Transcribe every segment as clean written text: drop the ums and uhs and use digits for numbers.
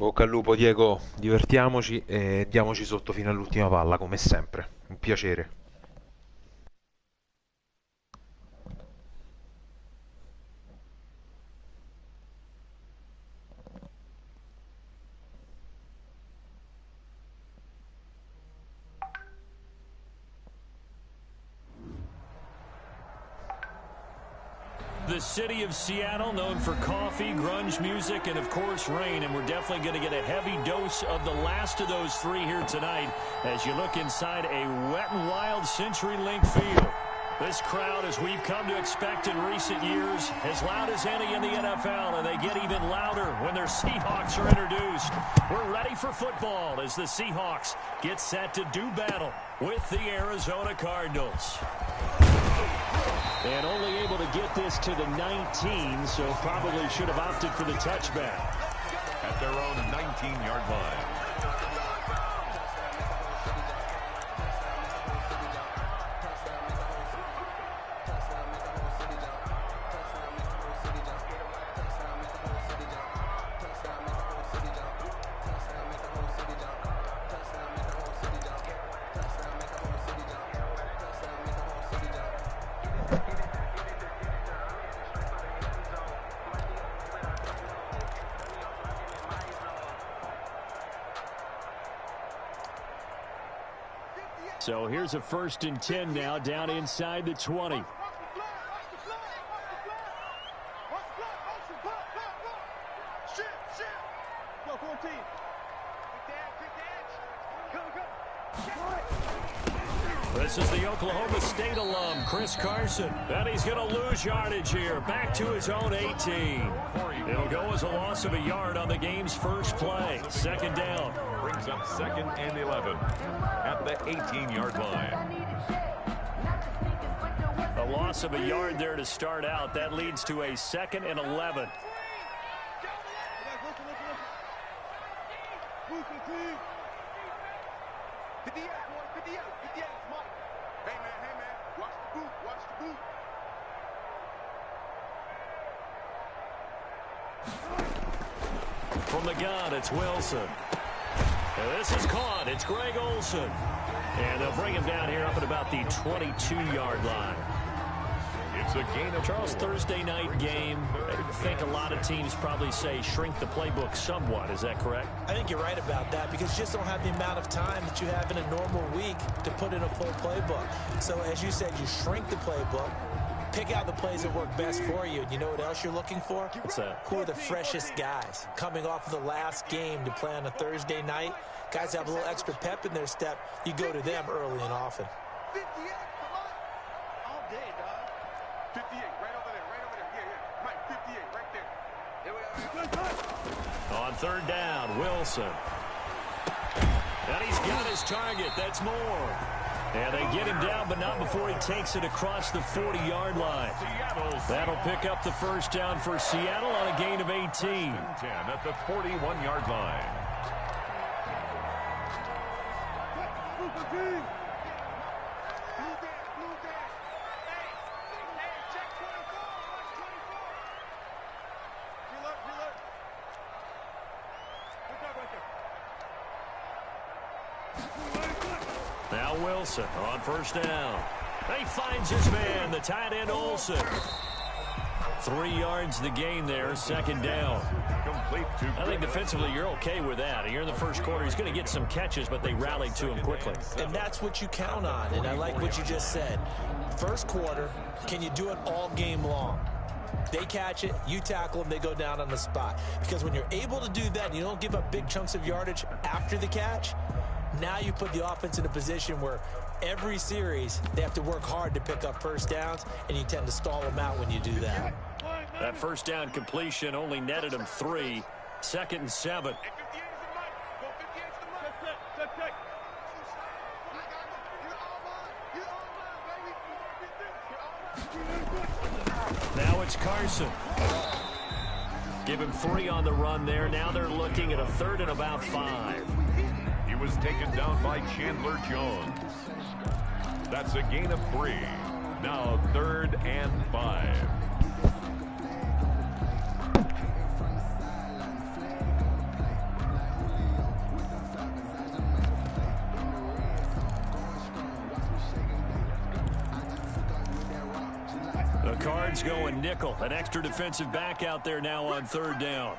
bocca al lupo Diego, divertiamoci e diamoci sotto fino all'ultima palla, come sempre. Un piacere. The city of Seattle, known for coffee, grunge music, and, of course, rain. And we're definitely going to get a heavy dose of the last of those three here tonight as you look inside a wet and wild CenturyLink field. This crowd, as we've come to expect in recent years, as loud as any in the NFL, and they get even louder when their Seahawks are introduced. We're ready for football as the Seahawks get set to do battle with the Arizona Cardinals. And only able to get this to the 19, so probably should have opted for the touchback. At their own 19-yard line. So here's a 1st and 10 now, down inside the 20. This is the Oklahoma State alum, Chris Carson. And he's going to lose yardage here, back to his own 18. It'll go as a loss of a yard on the game's first play. 2nd down. Brings up 2nd and 11 at the 18-yard line. A loss of a yard there to start out. That leads to a 2nd and 11. From the gun, it's Wilson. And this is caught. It's Greg Olsen. And they'll bring him down here up at about the 22-yard line. It's a gain of Charles, Thursday night game. I think a lot of teams probably say shrink the playbook somewhat. Is that correct? I think you're right about that because you just don't have the amount of time that you have in a normal week to put in a full playbook. So as you said, you shrink the playbook. Pick out the plays that work best for you. And you know what else you're looking for? What's that? Who are the freshest guys coming off of the last game to play on a Thursday night? Guys have a little extra pep in their step. You go to them early and often. 58, all day, dog. 58, right over there. Yeah. Mike, 58, right there. There we are. On 3rd down, Wilson. And he's got his target. That's Moore. And they get him down, but not before he takes it across the 40-yard line. That'll pick up the 1st down for Seattle on a gain of 18. 10 at the 41-yard line. Now Wilson on 1st down. He finds his man, the tight end Olsen. 3 yards the gain there, 2nd down. Complete to I think defensively you're okay with that. Here in the 1st quarter, he's going to get some catches, but they rallied to him quickly. And that's what you count on, and I like what you just said. 1st quarter, can you do it all game long? They catch it, you tackle them, they go down on the spot. Because when you're able to do that, and you don't give up big chunks of yardage after the catch, now you put the offense in a position where every series they have to work hard to pick up 1st downs, and you tend to stall them out when you do that. That 1st down completion only netted him 3. 2nd and 7. Now it's Carson. Give him 3 on the run there. Now they're looking at a 3rd and about 5. He was taken down by Chandler Jones. That's a gain of 3. Now 3rd and 5. Lions going nickel. An extra defensive back out there now on third down.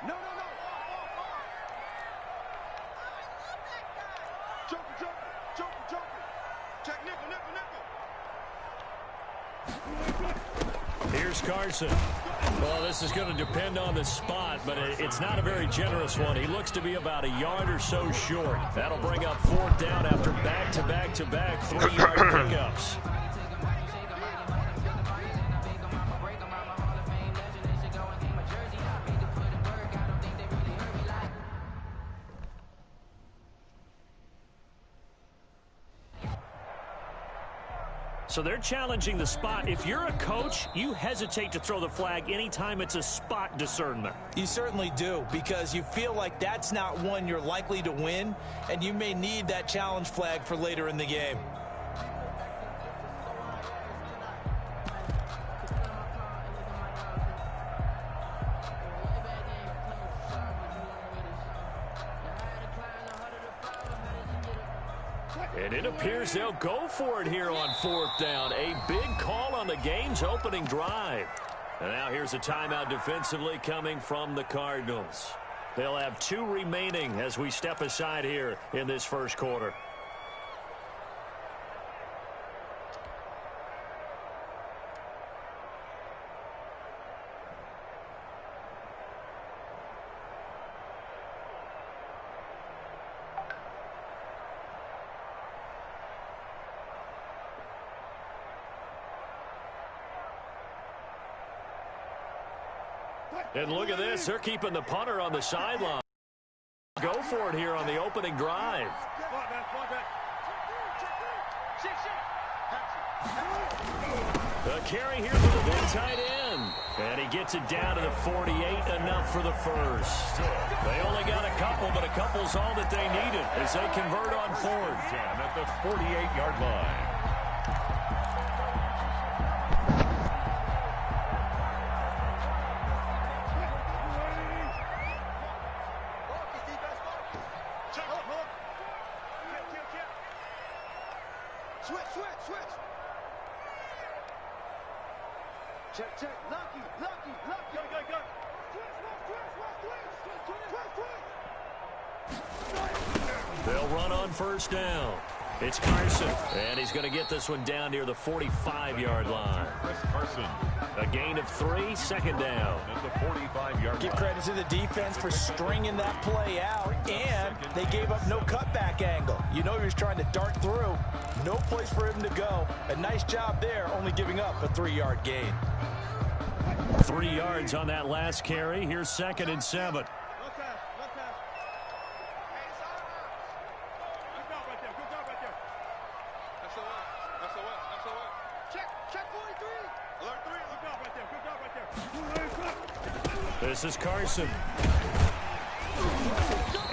No. Joker. Check nickel. Here's Carson. Well, this is going to depend on the spot, but it's not a very generous one. He looks to be about a yard or so short. That'll bring up fourth down after back-to-back 3-yard pickups. So they're challenging the spot. If you're a coach, you hesitate to throw the flag anytime it's a spot discernment. You certainly do, because you feel like that's not one you're likely to win, and you may need that challenge flag for later in the game. And it appears they'll go for it here on fourth down. A big call on the game's opening drive. And now here's a timeout defensively coming from the Cardinals. They'll have 2 remaining as we step aside here in this first quarter. And look at this. They're keeping the punter on the sideline. Go for it here on the opening drive. The carry here for the big tight end. And he gets it down to the 48, enough for the first. They only got a couple, but a couple's all that they needed as they convert on fourth. Down at the 48-yard line. Switch. Check. Lucky. Go. Switch. They'll run on first down. It's Carson, and he's going to get this one down near the 45-yard line. Carson. A gain of 3, second down. At the 45-yard line. Give credit to the defense for stringing that play out, and they gave up no cutback angle. You know he was trying to dart through. No place for him to go. A nice job there, only giving up a 3-yard gain. 3 yards on that last carry. Here's 2nd and 7. This is Carson.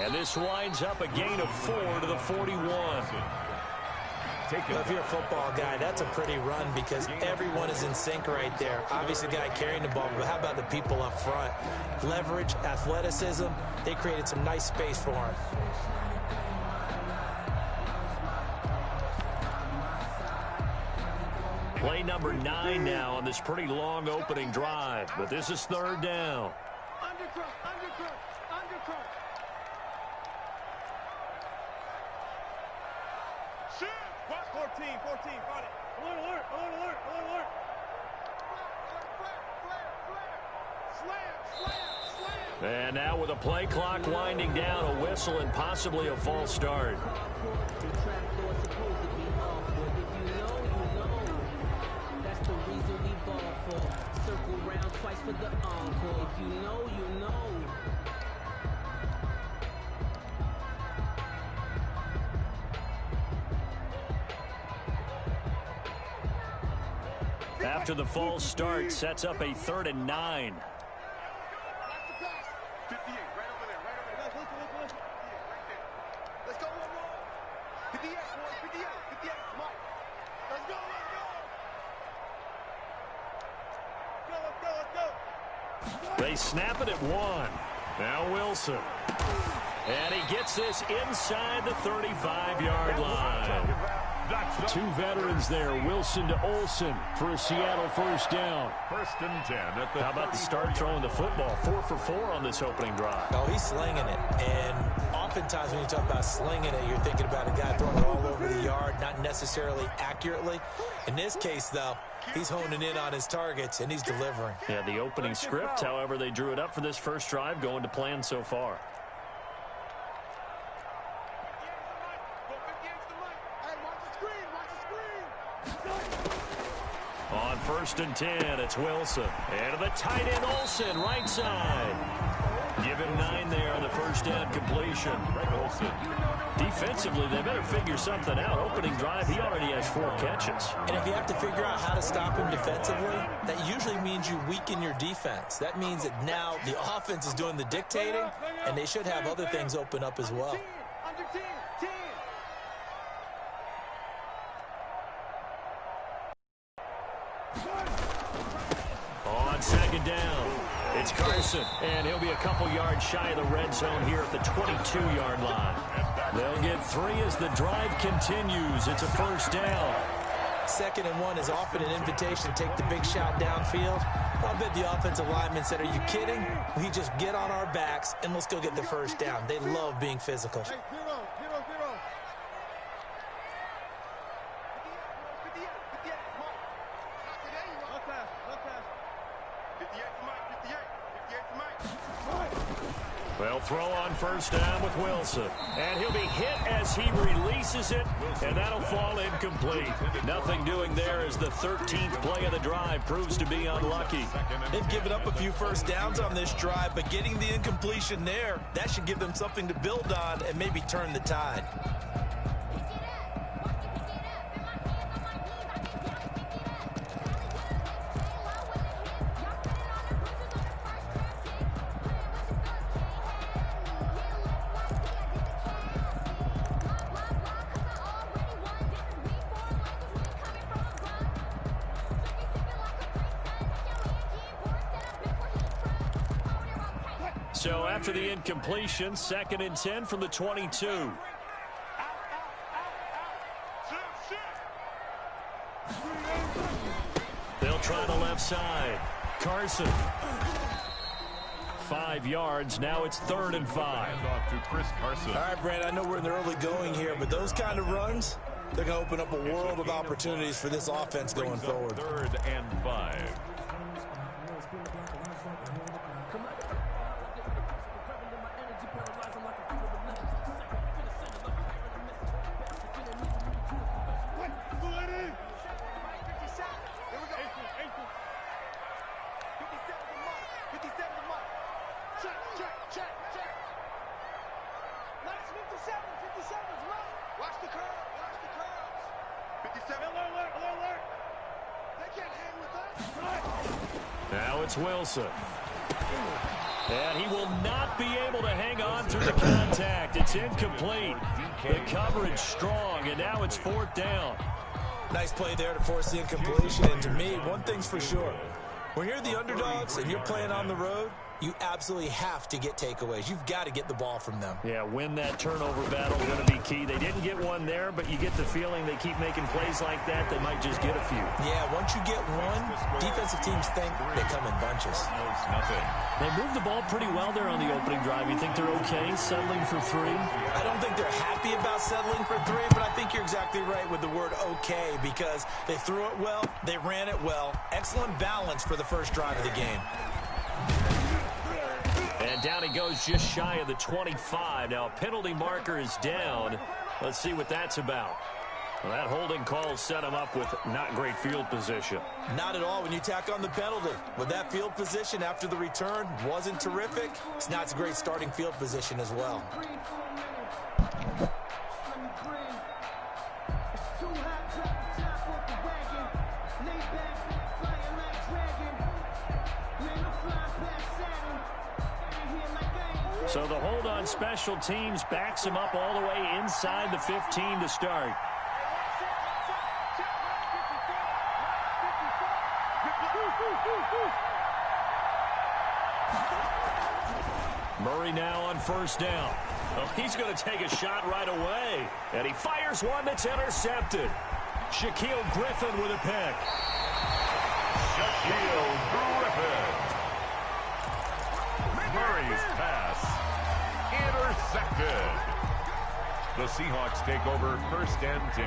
And this winds up a gain of 4 to the 41. Well, if you're a football guy, that's a pretty run because everyone is in sync right there. Obviously, the guy carrying the ball, but how about the people up front? Leverage, athleticism, they created some nice space for him. Play number 9 now on this pretty long opening drive, but this is third down. Undercut. Shoot! 14, got it. Alert. Slam. And now with a play clock winding down, a whistle and possibly a false start. After the false start, sets up a 3rd and 9. 58, right over there. Look. Let's go one more. 58, boys. 58. Come on. Let's go. Let's go. They snap it at 1. Now Wilson. And he gets this inside the 35-yard line. Two veterans there, Wilson to Olsen for a Seattle first down. First and 10 at the. How about the start throwing the football? 4 for 4 on this opening drive. Oh, he's slinging it. And oftentimes when you talk about slinging it, you're thinking about a guy throwing it all over the yard, not necessarily accurately. In this case, though, he's honing in on his targets, and he's delivering. Yeah, the opening script, however, they drew it up for this first drive, going to plan so far. On first and 10, it's Wilson. And to the tight end, Olsen, right side. Give him 9 there on the first down completion. Olsen. Defensively, they better figure something out. Opening drive, he already has 4 catches. And if you have to figure out how to stop him defensively, that usually means you weaken your defense. That means that now the offense is doing the dictating, and they should have other things open up as well. On second down, it's Carson, and he'll be a couple yards shy of the red zone here at the 22-yard line. They'll get 3 as the drive continues. It's a first down. 2nd and 1 is often an invitation to take the big shot downfield. I'll bet the offensive lineman said, "Are you kidding? We just get on our backs and let's go get the first down." They love being physical. They'll throw on first down with Wilson. And he'll be hit as he releases it, and that'll fall incomplete. Nothing doing there as the 13th play of the drive proves to be unlucky. They've given up a few first downs on this drive, but getting the incompletion there, that should give them something to build on and maybe turn the tide. So after the incompletion, 2nd and 10 from the 22. They'll try the left side. Carson. 5 yards. Now it's 3rd and 5. Off to Chris Carson. All right, Brad, I know we're in the early going here, but those kind of runs, they're going to open up a world of opportunities for this offense going forward. 3rd and 5. Now it's Wilson. And he will not be able to hang on through the contact. It's incomplete. The coverage strong, and now it's 4th down. Nice play there to force the incompletion. And to me, one thing's for sure. When you're the underdogs and you're playing on the road, you absolutely have to get takeaways. You've got to get the ball from them. Yeah, win that turnover battle is going to be key. They didn't get one there, but you get the feeling they keep making plays like that, they might just get a few. Yeah, once you get one, defensive teams think they come in bunches. They moved the ball pretty well there on the opening drive. You think they're okay settling for 3? I don't think they're happy about settling for 3, but I think you're exactly right with the word okay, because they threw it well, they ran it well. Excellent balance for the first drive of the game. And down he goes just shy of the 25. Now a penalty marker is down. Let's see what that's about. Well, that holding call set him up with not great field position. Not at all when you tack on the penalty. With that field position after the return wasn't terrific, it's not a great starting field position as well. So the hold on special teams backs him up all the way inside the 15 to start. Murray now on first down. Oh, he's going to take a shot right away. And he fires one that's intercepted. Shaquille Griffin with a pick. Shaquille Griffin. Murray's pass intercepted. The Seahawks take over first and 10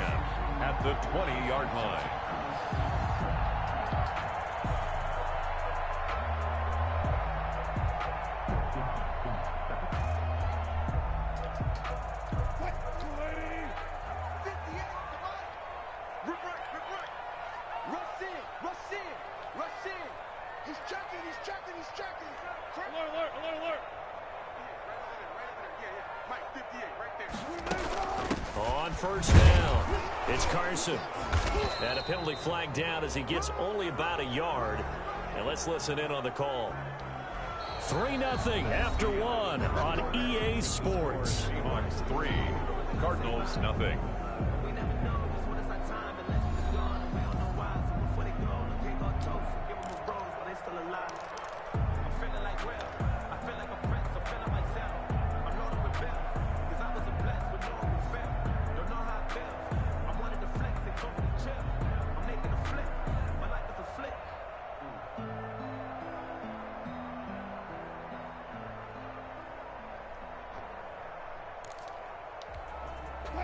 at the 20-yard line. On first down, it's Carson. And a penalty flag down as he gets only about a yard. And let's listen in on the call. 3-0 after one on EA Sports. Seahawks 3, Cardinals nothing.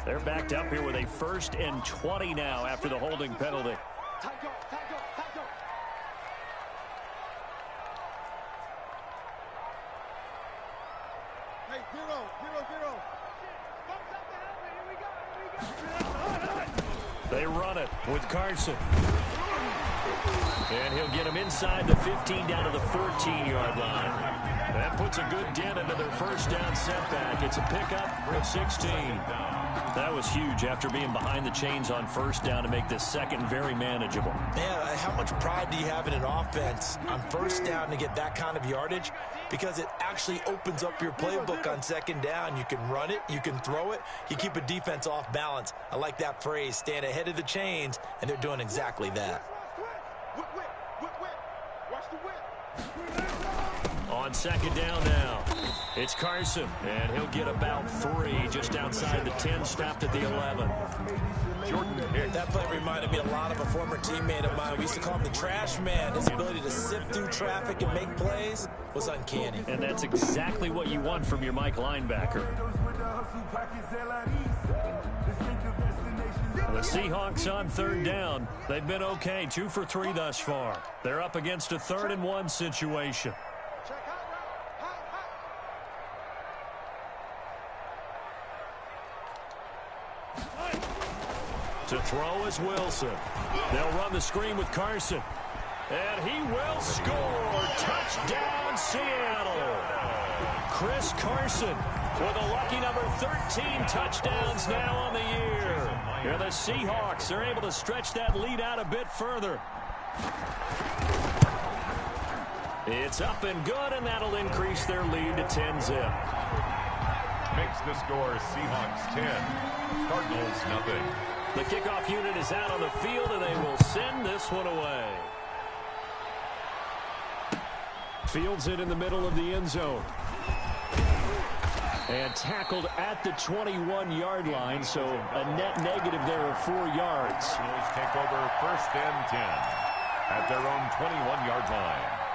They're backed up here with a 1st and 20 now after the holding penalty. Hey, zero. They run it with Carson. And he'll get him inside the 15 down to the 14-yard line. That puts a good dent into their first down setback. It's a pickup of 16. That was huge after being behind the chains on first down to make this second very manageable. Man, how much pride do you have in an offense on first down to get that kind of yardage? Because it actually opens up your playbook on second down. You can run it, you can throw it, you keep a defense off balance. I like that phrase, stand ahead of the chains, and they're doing exactly that. On second down now, it's Carson, and he'll get about 3 just outside the 10, stopped at the 11. That play reminded me a lot of a former teammate of mine. We used to call him the trash man. His ability to sift through traffic and make plays was uncanny. And that's exactly what you want from your Mike linebacker. The Seahawks on third down. They've been okay, 2 for 3 thus far. They're up against a 3rd and 1 situation. To throw is Wilson. They'll run the screen with Carson. And he will score. Touchdown, Seattle. Chris Carson with a lucky number 13 touchdowns now on the year. Here the Seahawks are able to stretch that lead out a bit further. It's up and good, and that'll increase their lead to 10-zip. Makes the score Seahawks 10, Cardinals nothing. The kickoff unit is out on the field, and they will send this one away. Fields it in the middle of the end zone. And tackled at the 21-yard line, so a net negative there of 4 yards. Cardinals take over first and 10 at their own 21-yard line.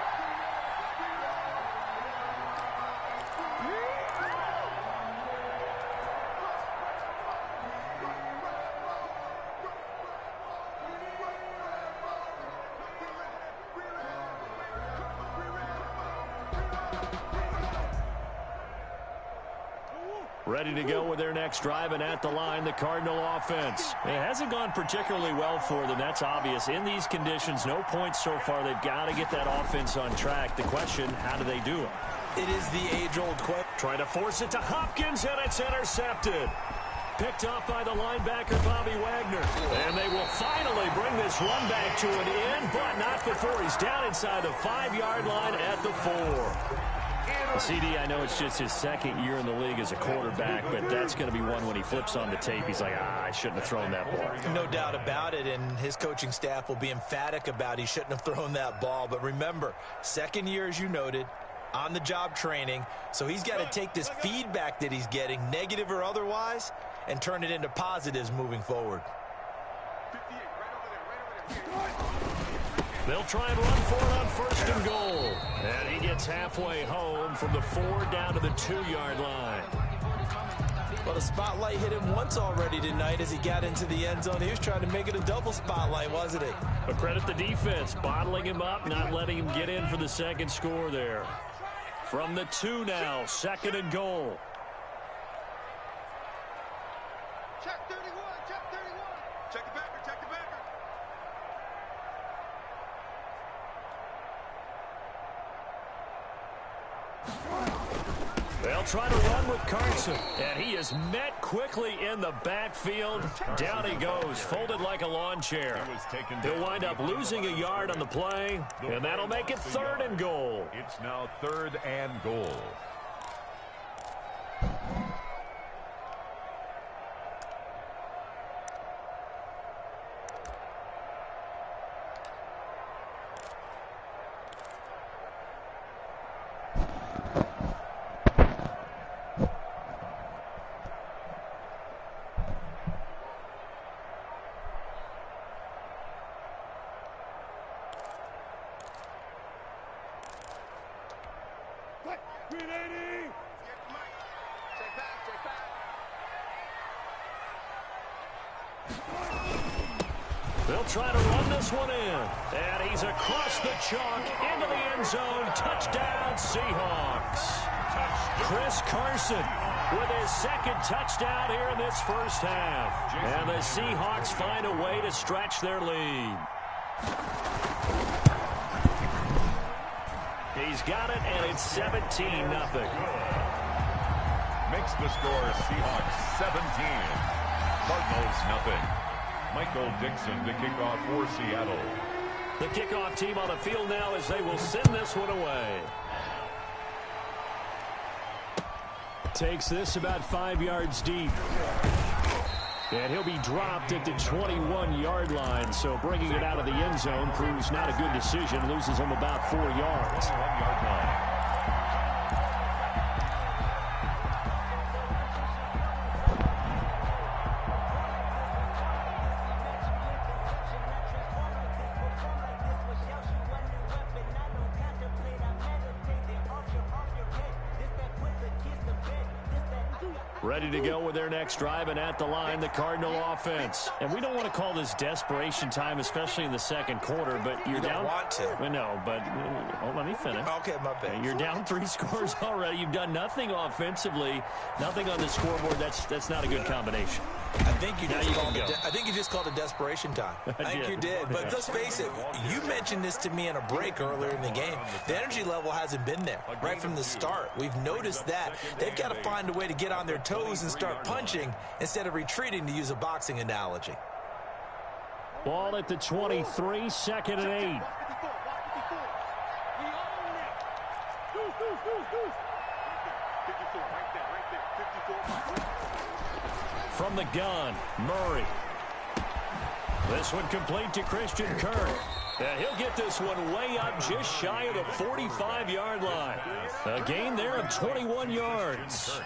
Ready to go with their next drive, and at the line, the Cardinal offense. It hasn't gone particularly well for them. That's obvious. In these conditions, no points so far. They've got to get that offense on track. The question, how do they do it? It is the age-old question. Trying to force it to Hopkins, and it's intercepted. Picked off by the linebacker, Bobby Wagner. And they will finally bring this run back to an end, but not before he's down inside the 5-yard line at the 4. CD, I know it's just his second year in the league as a quarterback, but that's going to be one when he flips on the tape. He's like, I shouldn't have thrown that ball. No doubt about it, and his coaching staff will be emphatic about he shouldn't have thrown that ball. But remember, second year, as you noted, on-the-job training, so he's got to take this feedback that he's getting, negative or otherwise, and turn it into positives moving forward. They'll try and run for it on 1st and goal. And he gets halfway home from the 4 down to the 2-yard line. Well, the spotlight hit him once already tonight as he got into the end zone. He was trying to make it a double spotlight, wasn't he? But credit the defense, bottling him up, not letting him get in for the second score there. From the 2 now, 2nd and goal. Check 31, check 31. Check the backer, check the backer. They'll try to run with Carson, and he is met quickly in the backfield. Down he goes, folded like a lawn chair. He'll wind up losing a yard on the play, and that'll make it 3rd and goal. It's now 3rd and goal. They'll try to run this one in. And he's across the chalk into the end zone. Touchdown, Seahawks. Chris Carson with his 2nd touchdown here in this first half. And the Seahawks find a way to stretch their lead. He's got it, and it's 17-0. Makes the score Seahawks 17. Cardinals nothing. Michael Dixon to kick off for Seattle. The kickoff team on the field now as they will send this one away. Takes this about 5 yards deep. And he'll be dropped at the 21-yard line. So bringing it out of the end zone proves not a good decision. Loses him about 4 yards. 1-yard line. Ready to go with their next drive, and at the line, the Cardinal offense. And we don't want to call this desperation time, especially in the second quarter, but you're down. Don't want to. Well, no, but let me finish. Okay, my bad. You're down 3 scores already. You've done nothing offensively, nothing on the scoreboard. That's not a good combination. I think you just called it desperation time. I think you did. But let's face it, you mentioned this to me in a break earlier in the game. The energy level hasn't been there right from the start. We've noticed that. They've got to find a way to get on their toes and start punching instead of retreating, to use a boxing analogy. Ball at the 23, 2nd and 8. From the gun, Murray. This one complete to Christian Kirk. And he'll get this one way up just shy of the 45-yard line. A gain there of 21 yards.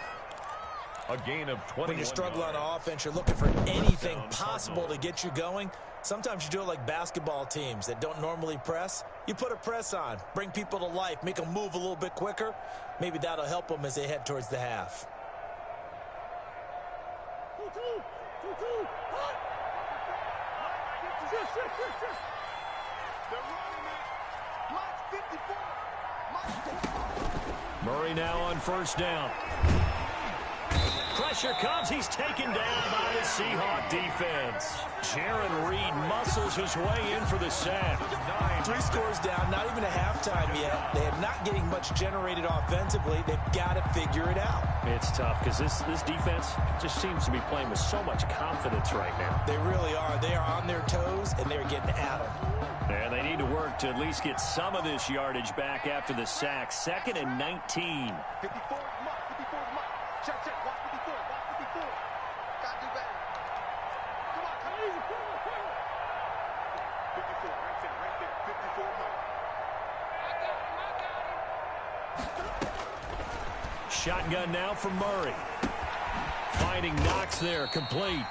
A gain of 20. When you struggle on offense, you're looking for anything possible to get you going. Sometimes you do it like basketball teams that don't normally press. You put a press on, bring people to life, make them move a little bit quicker. Maybe that'll help them as they head towards the half. Murray now on 1st down. Pressure comes. He's taken down by the Seahawk defense. Jaron Reed muscles his way in for the sack. 3 scores down, not even a halftime yet. They are not getting much generated offensively. They've got to figure it out. It's tough because this defense just seems to be playing with so much confidence right now. They really are. They are on their toes, and they're getting at them. And they need to work to at least get some of this yardage back after the sack. 2nd and 19. 54 mark. Check, watch 54, watch 54. Gotta do better. Come on. 54, right there, 54 mark. Shotgun now for Murray. Finding Knox there, complete.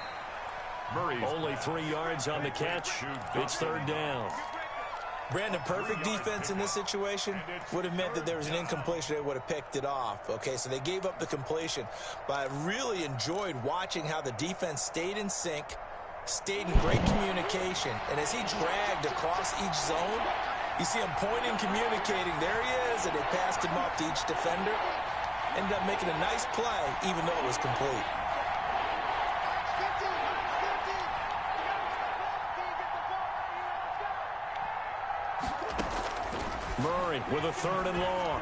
Murray's Only 3 yards on the catch. It's third down. Brandon, perfect defense in this situation would have meant that there was an incompletion. They would have picked it off. Okay, so they gave up the completion. But I really enjoyed watching how the defense stayed in sync, stayed in great communication. And as he dragged across each zone, you see him pointing, communicating. There he is, and they passed him off to each defender. Ended up making a nice play, even though it was complete. Murray with a 3rd and long.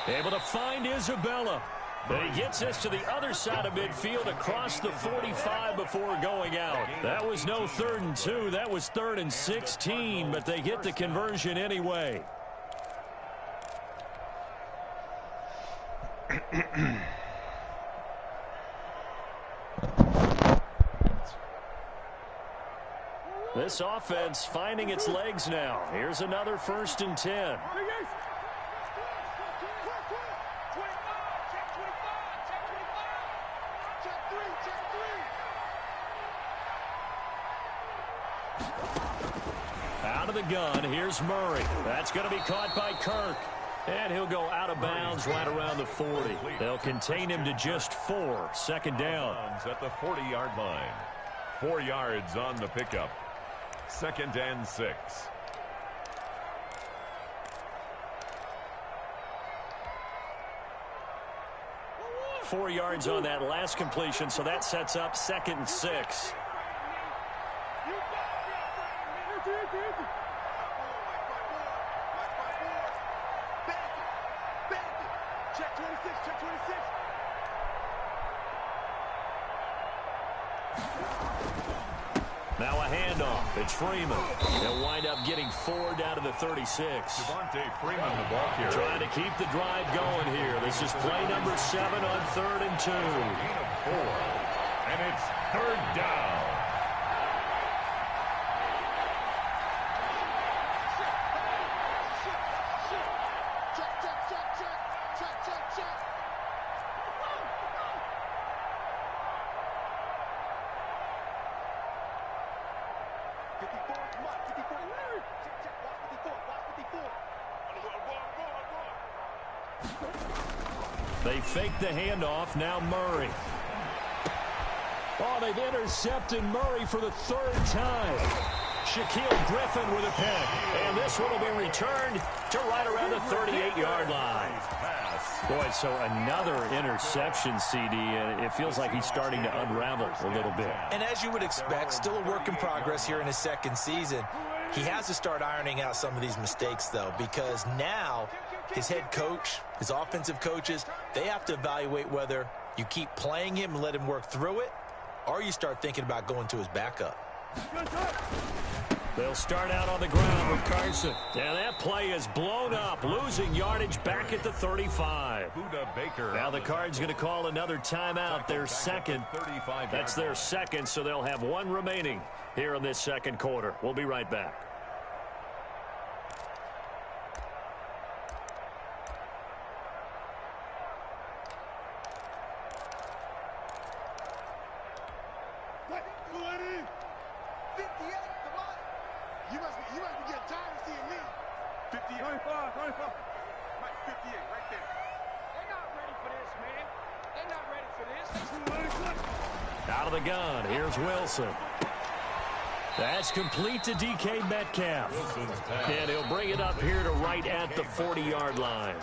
Able to find Isabella. And he gets us to the other side of midfield across the 45 before going out. That was no 3rd and 2. That was 3rd and 16, but they get the conversion anyway. This offense finding its legs now. Here's another 1st and 10. Out of the gun, here's Murray. That's going to be caught by Kirk. And he'll go out of bounds right around the 40. They'll contain him to just 4. Second down. At the 40-yard line. 4 yards on the pickup. 2nd and 6. Four yards on that last completion, so that sets up 2nd and 6. Check 26, check 26. Now a handoff. It's Freeman. They'll wind up getting 4 down to the 36. Devontae Freeman, the ball carrier. Trying to keep the drive going here. This is play number 7 on 3rd and 2. Gain of 4. And it's 3rd down. They fake the handoff. Now Murray. Oh, they've intercepted Murray for the 3rd time. Shaquille Griffin with a pick. And this one will be returned to right around the 38-yard line. Boy, so another interception, CD, and it feels like he's starting to unravel a little bit. And as you would expect, still a work in progress here in his 2nd season. He has to start ironing out some of these mistakes, though, because now his head coach, his offensive coaches, they have to evaluate whether you keep playing him and let him work through it, or you start thinking about going to his backup. They'll start out on the ground with Carson. And that play is blown up, losing yardage back at the 35. Now the Cards going to call another timeout, their 2nd. That's their 2nd, so they'll have 1 remaining here in this 2nd quarter. We'll be right back. Out of the gun, here's Wilson. That's complete to DK Metcalf. And he'll bring it up here to right at the 40-yard line.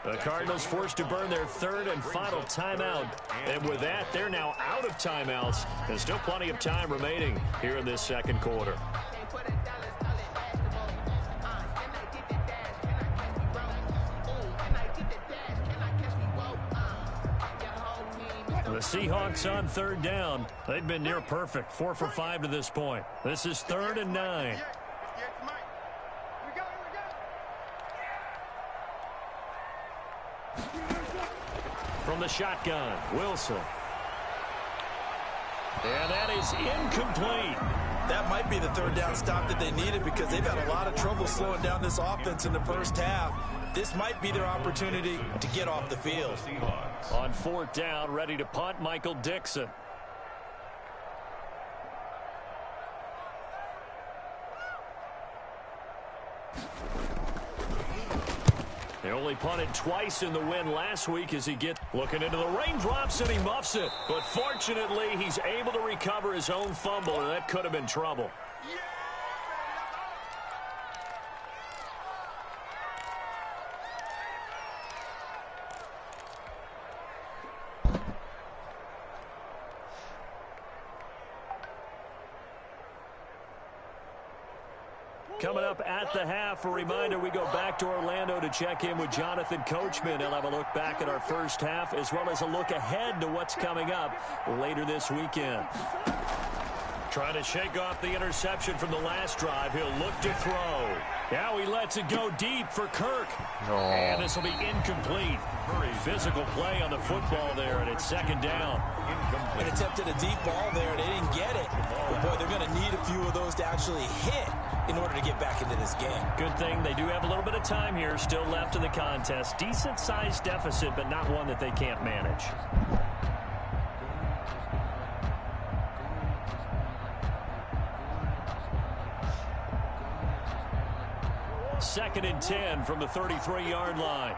The Cardinals forced to burn their 3rd and final timeout. And with that, they're now out of timeouts. There's still plenty of time remaining here in this 2nd quarter. The Seahawks on 3rd down. They've been near perfect. 4 for 5 to this point. This is 3rd and 9. From the shotgun, Wilson. And that is incomplete. That might be the third down stop that they needed because they've had a lot of trouble slowing down this offense in the first half. This might be their opportunity to get off the field. On fourth down, ready to punt, Michael Dixon. They only punted twice in the win last week as he gets looking into the raindrops and he muffs it. But fortunately, he's able to recover his own fumble, and that could have been trouble. Coming up at the half, a reminder, we go back to Orlando to check in with Jonathan Coachman. He'll have a look back at our first half as well as a look ahead to what's coming up later this weekend. Trying to shake off the interception from the last drive. He'll look to throw. Now he lets it go deep for Kirk. Oh. And this will be incomplete. Very physical play on the football there, and it's second down. They attempted a deep ball there, and they didn't get it. But boy, they're going to need a few of those to actually hit in order to get back into this game. Good thing they do have a little bit of time here still left in the contest. Decent-sized deficit, but not one that they can't manage. Second and 10 from the 33-yard line.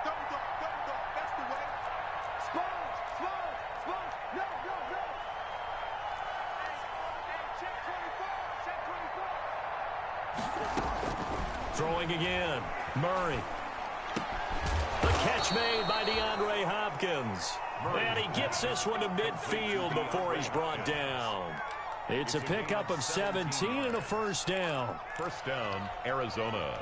That's the way. Sponge. No. Check 24. Throwing again. Murray. The catch made by DeAndre Hopkins. And he gets this one to midfield before he's brought down. It's a pickup of 17 and a first down. First down, Arizona.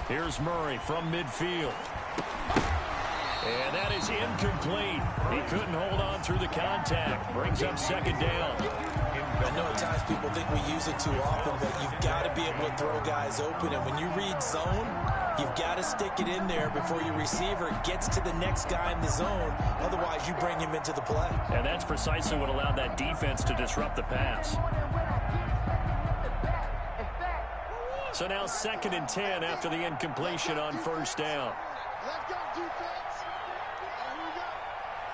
Here's Murray from midfield. And that is incomplete. He couldn't hold on through the contact. Brings up second down. I know at times people think we use it too often, but you've got to be able to throw guys open. And when you read zone, you've got to stick it in there before your receiver gets to the next guy in the zone. Otherwise, you bring him into the play. And that's precisely what allowed that defense to disrupt the pass. So now second and 10 after the incompletion on first down. Let's go, defense. And here we go.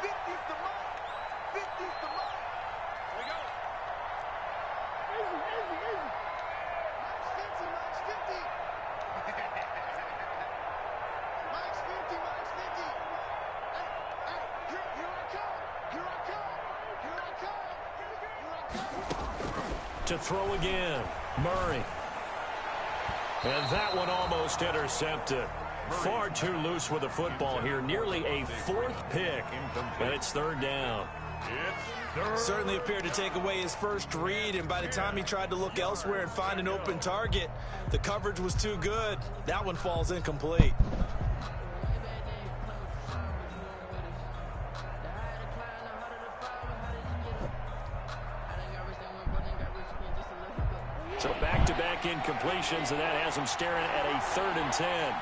50's the mark. 50's the mark. Here we go. Easy. Max 50. Max 50. Hey, here I come. To throw again. Murray. And that one almost intercepted. Far too loose with the football here. Nearly a fourth pick. And it's third down. Certainly appeared to take away his first read, and by the time he tried to look elsewhere and find an open target, the coverage was too good. That one falls incomplete. So back-to-back incompletions, and that has him staring at a third and 10.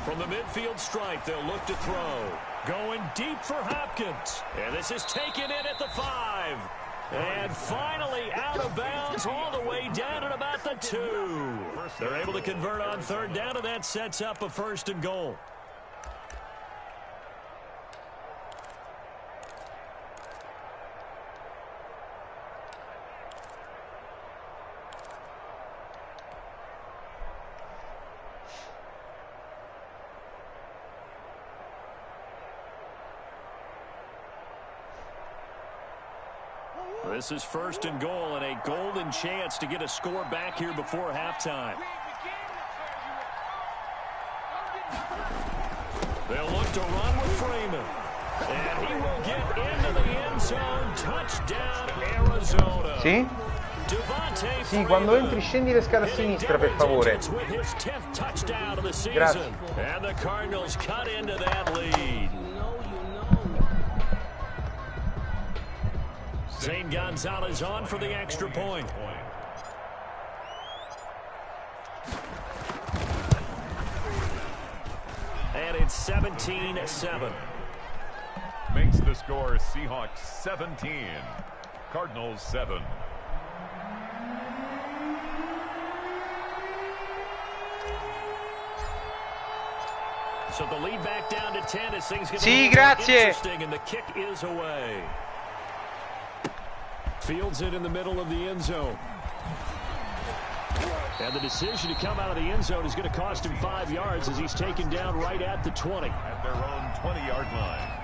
From the midfield stripe, they'll look to throw. Going deep for Hopkins. And this is taken in at the 5. And finally out of bounds all the way down at about the 2. They're able to convert on third down, and that sets up a first and goal. This is first and goal, and a golden chance to get a score back here before halftime. They'll look to run with Freeman. And he will get into the end zone. Touchdown, Arizona. Sì? Sì, quando entri scendi le scale a sinistra, per favore. Grazie. And the Cardinals cut into that lead. Zane Gonzalez on for the extra point. And it's 17-7. Makes the score Seahawks 17, Cardinals 7. So the lead back down to 10 as things get interesting, and the kick is away. Fields it in the middle of the end zone. And the decision to come out of the end zone is going to cost him 5 yards as he's taken down right at the 20. At their own 20-yard line.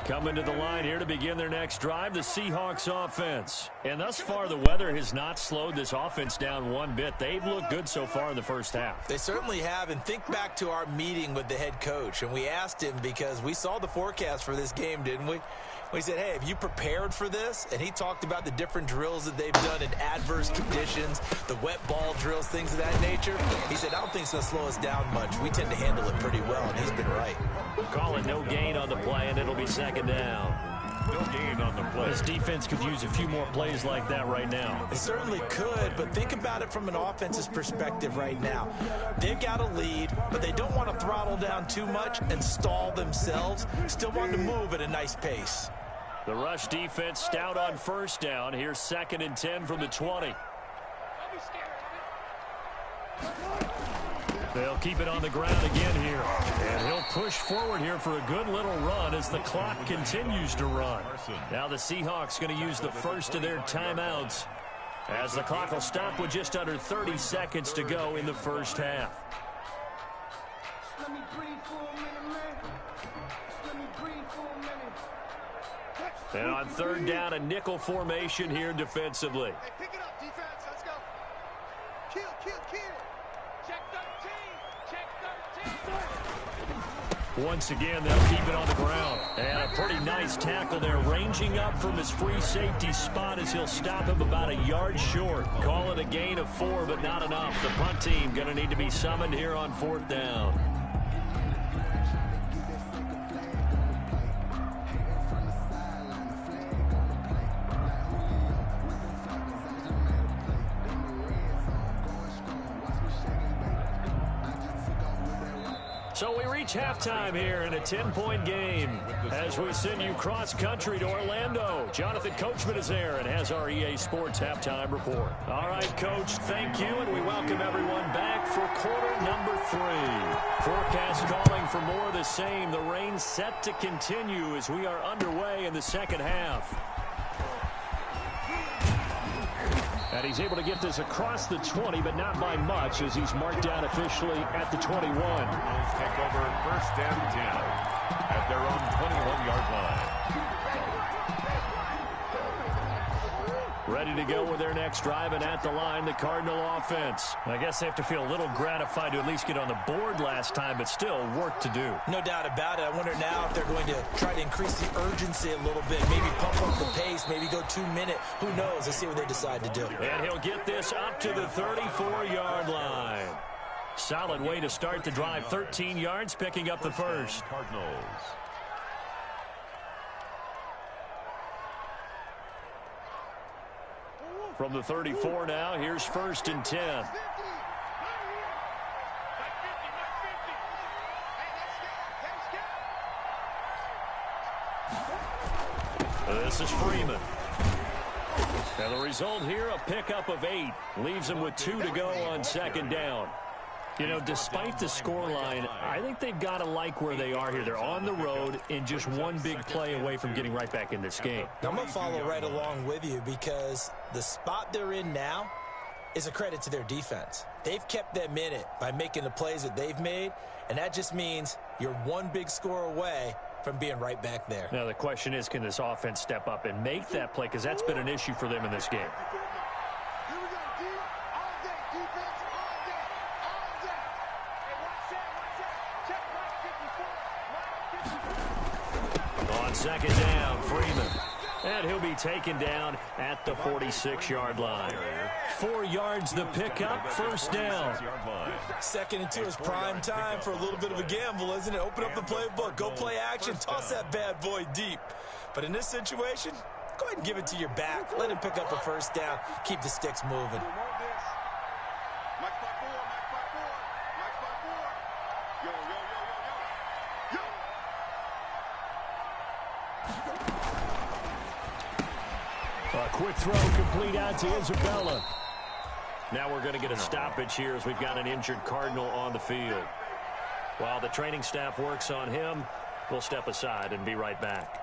Coming to the line here to begin their next drive, the Seahawks offense. And thus far, the weather has not slowed this offense down one bit. They've looked good so far in the first half. They certainly have. And think back to our meeting with the head coach. And we asked him because we saw the forecast for this game, didn't we? We said, hey, have you prepared for this? And he talked about the different drills that they've done in adverse conditions, the wet ball drills, things of that nature. He said, I don't think it's going to slow us down much. We tend to handle it pretty well, and he's been right. Call it no gain on the play, and it'll be second down. No gain on the play. This defense could use a few more plays like that right now. It certainly could, but think about it from an offense's perspective right now. They've got a lead, but they don't want to throttle down too much and stall themselves. Still want to move at a nice pace. The rush defense stout on first down. Here's 2nd and 10 from the 20. They'll keep it on the ground again here. And he'll push forward here for a good little run as the clock continues to run. Now the Seahawks going to use the first of their timeouts as the clock will stop with just under 30 seconds to go in the first half. And on 3rd down, a nickel formation here defensively. Hey, pick it up, defense. Let's go. Kill, kill, kill. Check 13. Check 13. Once again, they'll keep it on the ground. And a pretty nice tackle there, ranging up from his free safety spot as he'll stop him about a yard short. Call it a gain of 4, but not enough. The punt team going to need to be summoned here on 4th down. So we reach halftime here in a 10-point game as we send you cross-country to Orlando. Jonathan Coachman is there and has our EA Sports halftime report. All right, Coach, thank you, and we welcome everyone back for quarter number 3. Forecast calling for more of the same. The rain set to continue as we are underway in the second half. And he's able to get this across the 20, but not by much as he's marked down officially at the 21. Take over 1st and 10 at their own 21-yard line. Ready to go with their next drive, and at the line, the Cardinal offense. I guess they have to feel a little gratified to at least get on the board last time, but still work to do. No doubt about it. I wonder now if they're going to try to increase the urgency a little bit, maybe pump up the pace, maybe go 2-minute. Who knows? Let's see what they decide to do. And he'll get this up to the 34-yard line. Solid way to start the drive. 13 yards, picking up the first. Cardinals. From the 34 now, here's 1st and 10. This is Freeman. And the result here, a pickup of 8. Leaves him with 2 to go on 2nd down. You know, despite the scoreline, I think they've got to like where they are here. They're on the road and just one big play away from getting right back in this game. I'm going to follow right along with you because the spot they're in now, is a credit to their defense. They've kept them in it by making the plays that they've made, and that just means you're one big score away from being right back there. Now the question is, can this offense step up and make that play? Because that's been an issue for them in this game. On second down, Freeman. And he'll be taken down at the 46-yard line. 4 yards the pickup, first down. Second and 2 is prime time for a little bit of a gamble, isn't it? Open up the playbook, go play action, toss that bad boy deep. But in this situation, go ahead and give it to your back. Let him pick up a first down, keep the sticks moving. A quick throw complete out to Isabella. Now we're going to get a stoppage here as we've got an injured Cardinal on the field. While the training staff works on him, we'll step aside and be right back.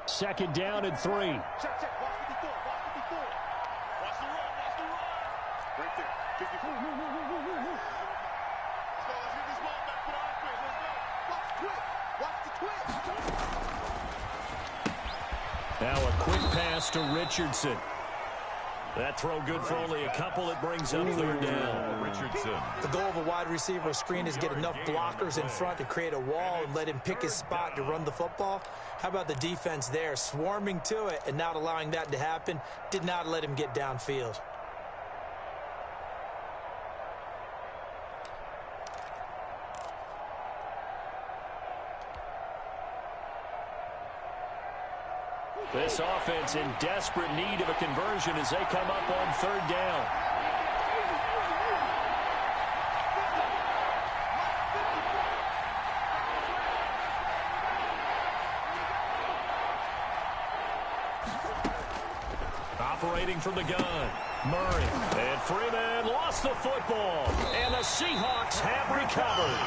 Second down and 3. Check. Watch 54. Watch the run. Right there. 54. Let's get this ball back to the offense. Let's go. Watch the twist. Now a quick pass to Richardson. That throw good for only a couple. It brings up third down. Richardson. The goal of a wide receiver screen is get enough blockers in front to create a wall and let him pick his spot to run the football. How about the defense there, swarming to it and not allowing that to happen? Did not let him get downfield. This offense in desperate need of a conversion as they come up on third down. Operating from the gun, Murray. And Freeman lost the football. And the Seahawks have recovered.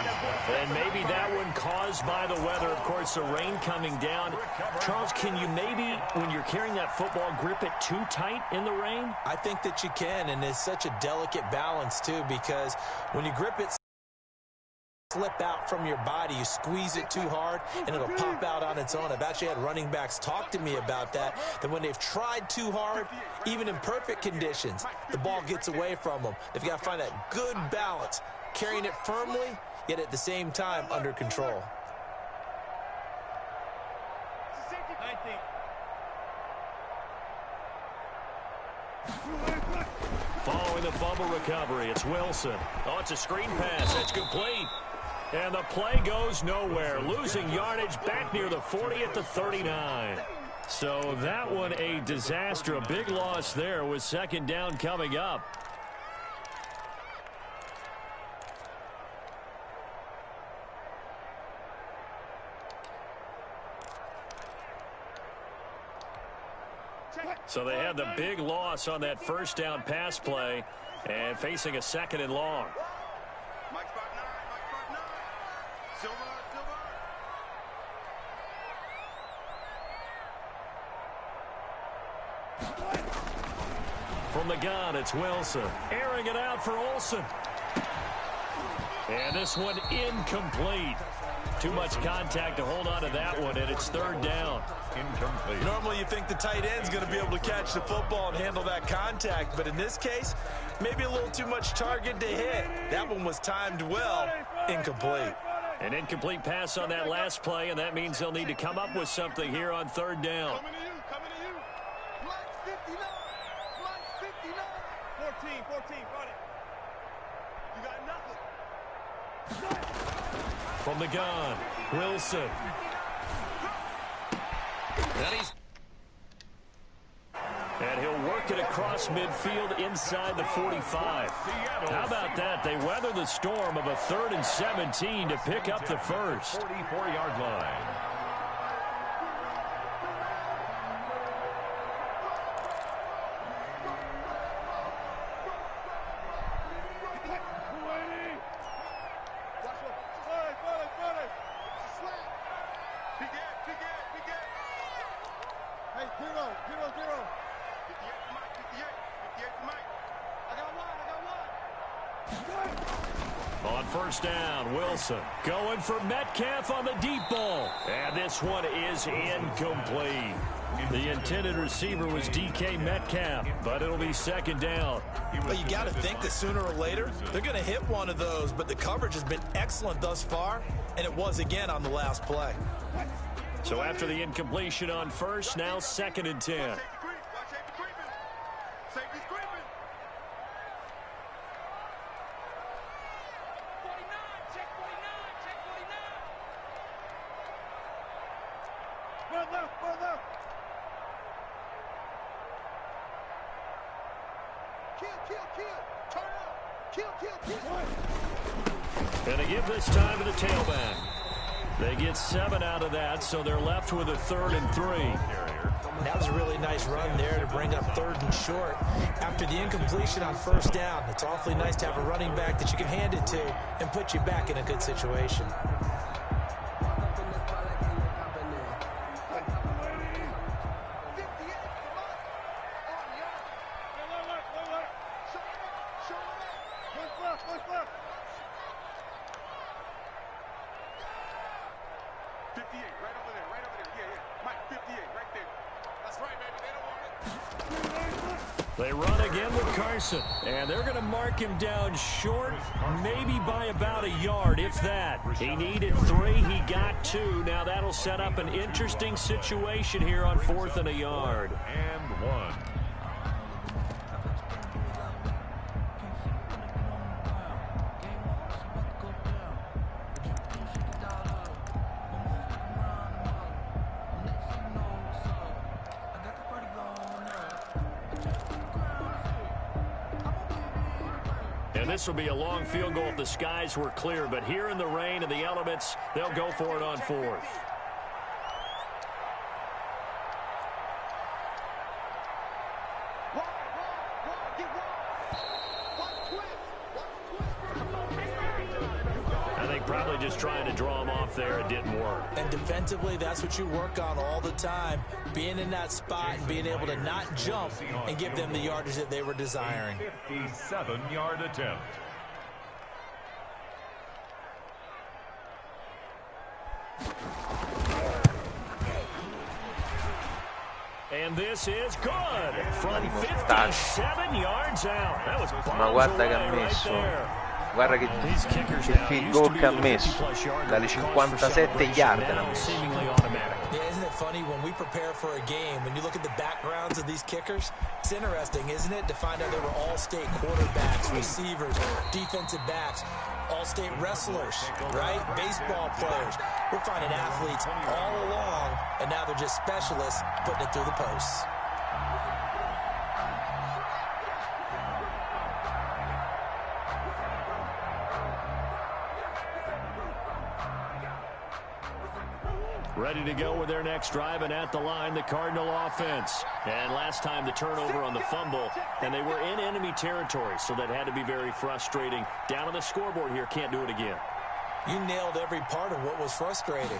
And maybe that one caused by the weather. Of course, the rain coming down. Charles, can you maybe, when you're carrying that football, grip it too tight in the rain? I think that you can, and it's such a delicate balance, too, because when you grip it, slip out from your body, you squeeze it too hard, and it'll pop out on its own. I've actually had running backs talk to me about that when they've tried too hard, even in perfect conditions, the ball gets away from them. They've got to find that good balance, carrying it firmly, yet at the same time under control. Following the fumble recovery, it's Wilson. Oh, it's a screen pass. That's complete. And the play goes nowhere. Losing yardage back near the 40 at the 39. So that one a disaster. A big loss there with second down coming up. So they had the big loss on that first down pass play and facing a second and long. Mike 5'9", Silver. From the gun, it's Wilson. Airing it out for Olsen. And this one incomplete. Too much contact to hold on to that one, and it's third down. Incomplete. Normally you think the tight end's going to be able to catch the football and handle that contact, but in this case, maybe a little too much target to hit. That one was timed well, incomplete. An incomplete pass on that last play, and that means they'll need to come up with something here on third down. Coming to you. Black 59. 14, run it. You got nothing. From the gun, Wilson. And he'll work it across midfield inside the 45. How about that? They weather the storm of a 3rd and 17 to pick up the first. 44-yard line. Mike, 0, 0, 0. 58 for Mike, 58. 58 for Mike. I got one. On first down, Wilson going for Metcalf on the deep ball. And this one is incomplete. The intended receiver was DK Metcalf, but it'll be second down. Well, you got to think that sooner or later, they're going to hit one of those, but the coverage has been excellent thus far, and it was again on the last play. So after the incompletion on first, now second and 10. Watch safety creeping. Safety's creeping. 49, check 49, check 49. Run left, run left. Kill. Turn up. Kill. And they give this time to the tailback. They get 7 out of that, so they're left with a 3rd and 3. That was a really nice run there to bring up 3rd and short. After the incompletion on first down, it's awfully nice to have a running back that you can hand it to and put you back in a good situation. They run again with Carson, and they're going to mark him down short, maybe by about a yard, if that. He needed 3, he got 2. Now that'll set up an interesting situation here on 4th and a yard. And 1. And this will be a long field goal if the skies were clear, but here in the rain and the elements, they'll go for it on 4th. I think probably just trying to draw him off there, it didn't work. And defensively, that's what you work on all the time. Being in that spot and being able to not jump and give them the yardage that they were desiring. 57-yard attempt. And this is good from 57 yards out. That was Ma guarda che ha messo. Guarda che field goal che ha messo. Dalle 57 yard l'ha messo. Yeah, isn't it funny when we prepare for a game, when you look at the backgrounds of these kickers, it's interesting, isn't it, to find out they were all-state quarterbacks, receivers, defensive backs, all-state wrestlers, right? Baseball players. We're finding athletes all along, and now they're just specialists putting it through the posts. Ready to go with their next drive, and at the line, the Cardinal offense. And last time, the turnover on the fumble, and they were in enemy territory, so that had to be very frustrating. Down on the scoreboard here, can't do it again. You nailed every part of what was frustrating.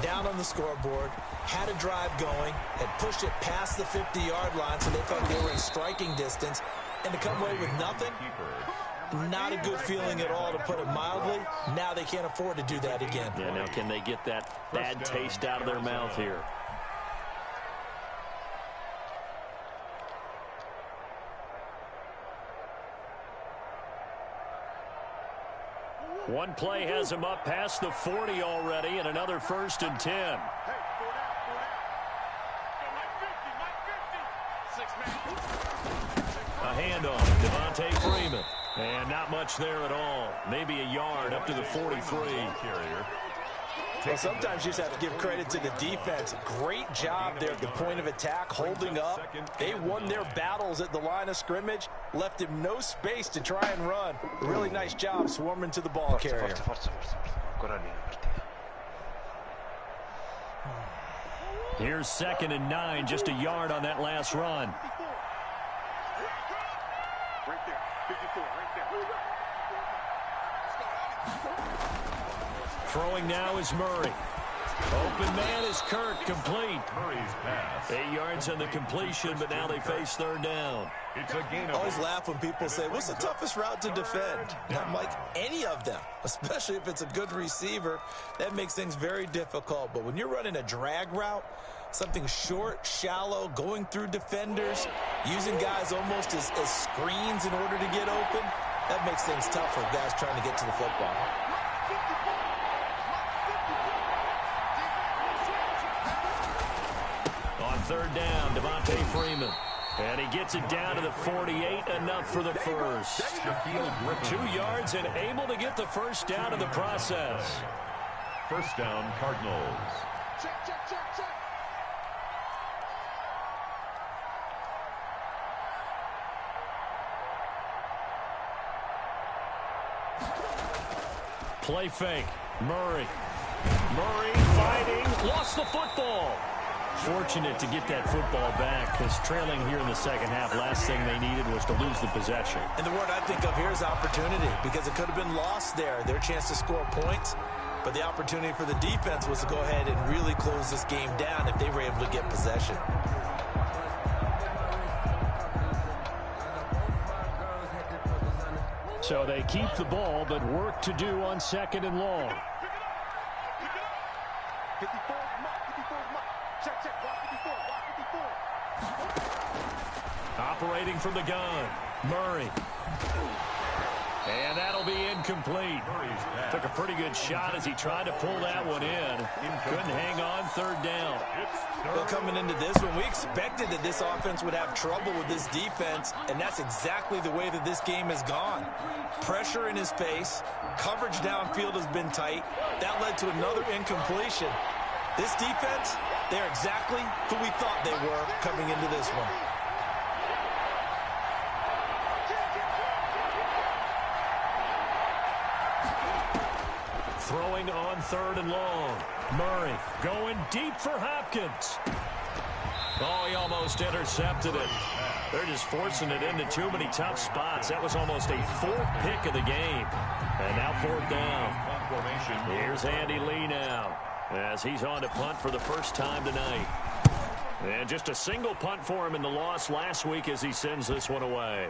Down on the scoreboard, had a drive going, and pushed it past the 50-yard line, so they thought they were in striking distance, and to come away with nothing, not a good feeling at all, to put it mildly. Now they can't afford to do that again. Yeah, now can they get that bad taste out of their mouth here? One play has him up past the 40 already, and another 1st and 10. A handoff, Devontae Freeman. And not much there at all. Maybe a yard up to the 43. Well, sometimes you just have to give credit to the defense. Great job there at the point of attack, holding up. They won their battles at the line of scrimmage, left him no space to try and run. Really nice job swarming to the ball carrier. Here's 2nd and 9, just a yard on that last run. Right there, 54, right there. Throwing now is Murray. Open man is Kirk, complete. Murray's pass. 8 yards on the completion, but now they face third down. It's a gain of I always laugh when people say, what's the toughest route to defend? And I'm like, any of them, especially if it's a good receiver. That makes things very difficult. But when you're running a drag route, something short, shallow, going through defenders, using guys almost as screens in order to get open, that makes things tough for guys trying to get to the football. On third down, Devontae Freeman. And he gets it down to the 48, enough for the first. 2 yards and able to get the first down in the process. First down, Cardinals. Check, check, check, check. Play fake. Murray fighting. Lost the football. Fortunate to get that football back, because trailing here in the second half, last thing they needed was to lose the possession. And the word I think of here is opportunity, because it could have been lost there. Their chance to score points, but the opportunity for the defense was to go ahead and really close this game down if they were able to get possession. So they keep the ball, but work to do on second and long. 54 mark. Check, check, block 54, block 54. Operating from the gun, Murray. And that'll be incomplete. Took a pretty good shot as he tried to pull that one in. Couldn't hang on, third down. Well, coming into this one, we expected that this offense would have trouble with this defense, and that's exactly the way that this game has gone. Pressure in his face, coverage downfield has been tight. That led to another incompletion. This defense, they're exactly who we thought they were coming into this one. Throwing on third and long. Murray going deep for Hopkins. Oh, he almost intercepted it. They're just forcing it into too many tough spots. That was almost a fourth pick of the game. And now fourth down. Here's Andy Lee now, as he's on to punt for the first time tonight. And just a single punt for him in the loss last week as he sends this one away.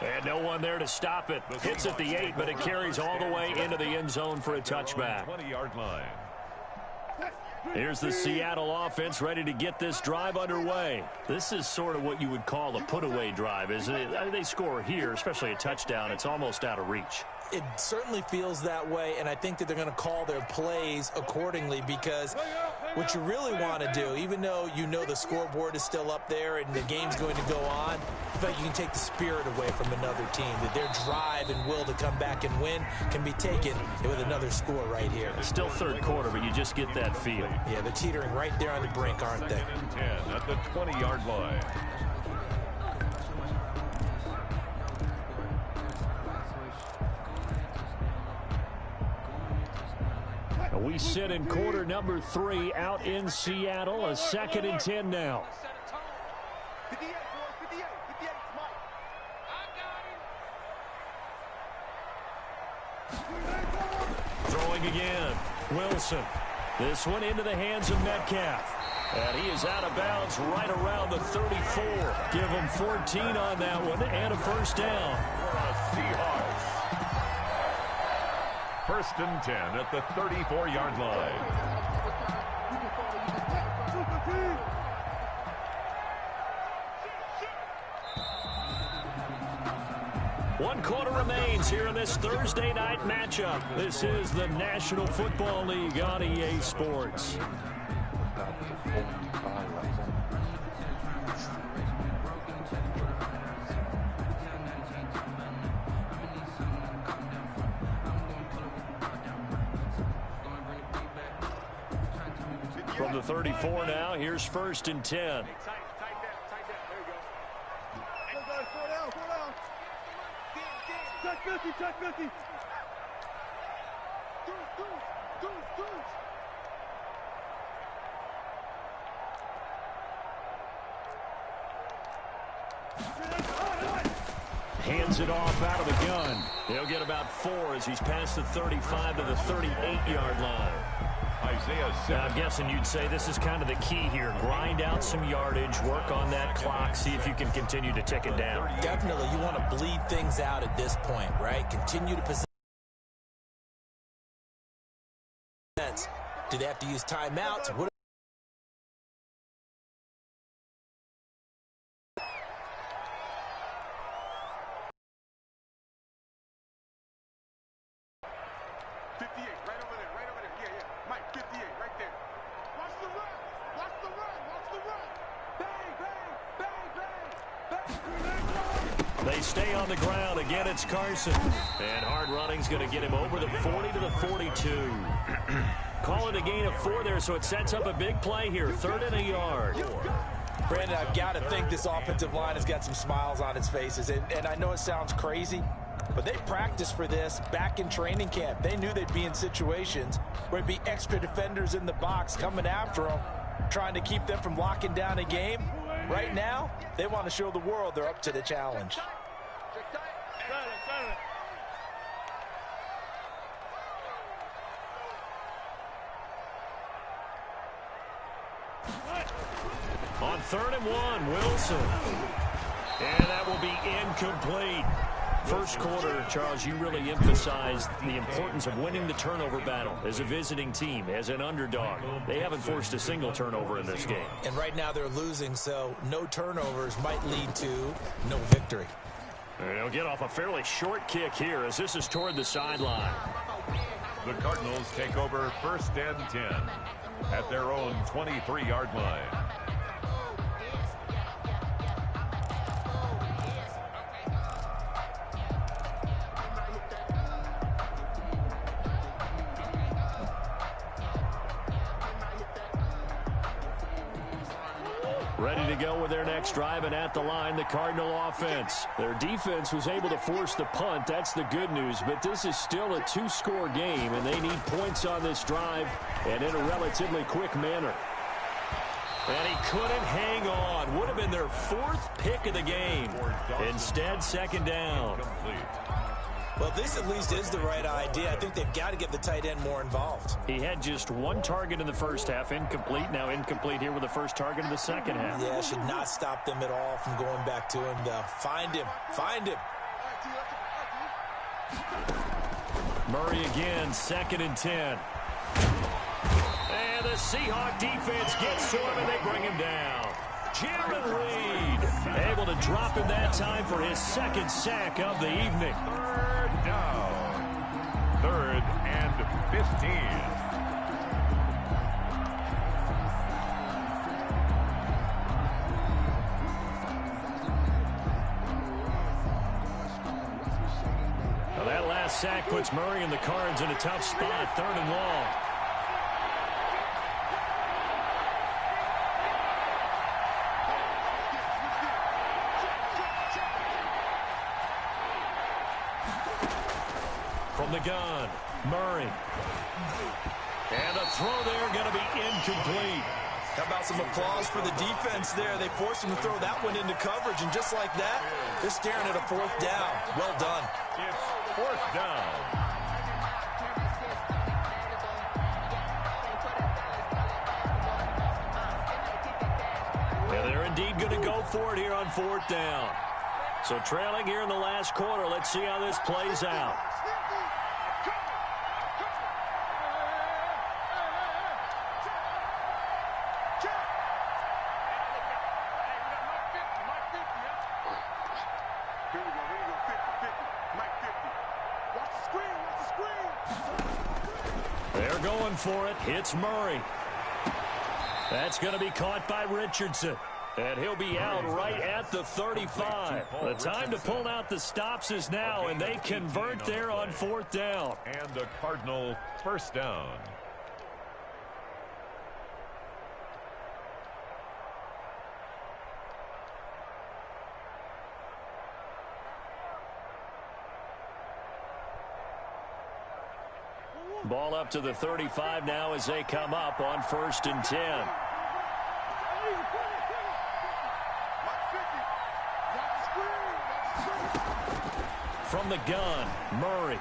And no one there to stop it. Hits at the 8, but it carries all the way into the end zone for a touchback. 20-yard line. Here's the Seattle offense ready to get this drive underway. This is sort of what you would call a put-away drive, isn't it? They score here, especially a touchdown. It's almost out of reach. It certainly feels that way, and I think that they're going to call their plays accordingly, because what you really want to do, even though you know the scoreboard is still up there and the game's going to go on, I feel like you can take the spirit away from another team, that their drive and will to come back and win can be taken with another score right here. It's still third quarter, but you just get that feel. Yeah, they're teetering right there on the brink, aren't they? 10 at the 20-yard line. We sit in quarter number 3 out in Seattle. A 2nd and 10 now. 58, boys, 58, 58, Mike. Throwing again. Wilson. This one into the hands of Metcalf. And he is out of bounds right around the 34. Give him 14 on that one and a first down. For a Seahawks. First and 10 at the 34-yard line. One quarter remains here in this Thursday night matchup. This is the National Football League on EA Sports. From the 34 now, here's first and 10. Tight that. There you go. Slow down. Check 50. Do. hands it off out of the gun. He'll get about 4 as he's past the 35 to the 38-yard line. Now, I'm guessing you'd say this is kind of the key here. Grind out some yardage, work on that clock, see if you can continue to tick it down. Definitely, you want to bleed things out at this point, right? Continue to possess. Do they have to use timeouts? What 58, right over there, right over there. Yeah, yeah. Mike, 58, right there. Watch the run. Watch the run. Watch the run. Bang, bang, bang, bang, bang. They stay on the ground. Again, it's Carson. And hard running's going to get him over the 40 to the 42. Call it a gain of 4 there, so it sets up a big play here. 3rd and a yard. Brandon, I've got to think this offensive line has got some smiles on its faces. And I know it sounds crazy, but they practiced for this back in training camp. They knew they'd be in situations where it'd be extra defenders in the box coming after them, trying to keep them from locking down a game. Right now, they want to show the world they're up to the challenge. On 3rd and 1, Wilson. And that will be incomplete. First quarter, Charles, you really emphasized the importance of winning the turnover battle as a visiting team, as an underdog. They haven't forced a single turnover in this game. And right now they're losing, so no turnovers might lead to no victory. And he'll get off a fairly short kick here as this is toward the sideline. The Cardinals take over 1st and 10 at their own 23-yard line. Ready to go with their next drive, and at the line, the Cardinal offense. Their defense was able to force the punt. That's the good news, but this is still a 2-score game, and they need points on this drive and in a relatively quick manner. And he couldn't hang on. Would have been their 4th pick of the game. Instead, 2nd down. Well, this at least is the right idea. I think they've got to get the tight end more involved. He had just 1 target in the first half, incomplete. Now incomplete here with the first target in the second half. Yeah, should not stop them at all from going back to him, though. Find him. Find him. Murray again, 2nd and 10. And the Seahawks defense gets to him, and they bring him down. Jaron Reed able to drop him that time for his 2nd sack of the evening. 3rd down. 3rd and 15. Now that last sack puts Murray and the Cards in a tough spot. 3rd and long. From the gun, Murray. And a throw there going to be incomplete. How about some applause for the defense there? They forced him to throw that one into coverage, and just like that, they're staring at a 4th down. Well done. It's 4th down. Yeah, they're indeed going to go for it here on 4th down. So trailing here in the last quarter. Let's see how this plays out. They're going for it. It's Murray. That's going to be caught by Richardson. And he'll be out right at the 35. The time to pull out the stops is now, and they convert there on 4th down. And the Cardinal 1st down. Ball up to the 35 now as they come up on 1st and 10. From the gun, Murray.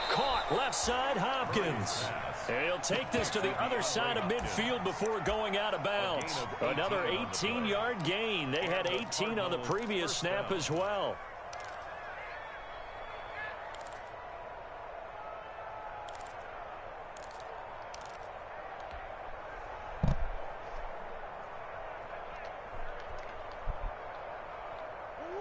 Caught left side, Hopkins. And he'll take this to the other side of midfield before going out of bounds. Another 18-yard gain. They had 18 on the previous snap as well.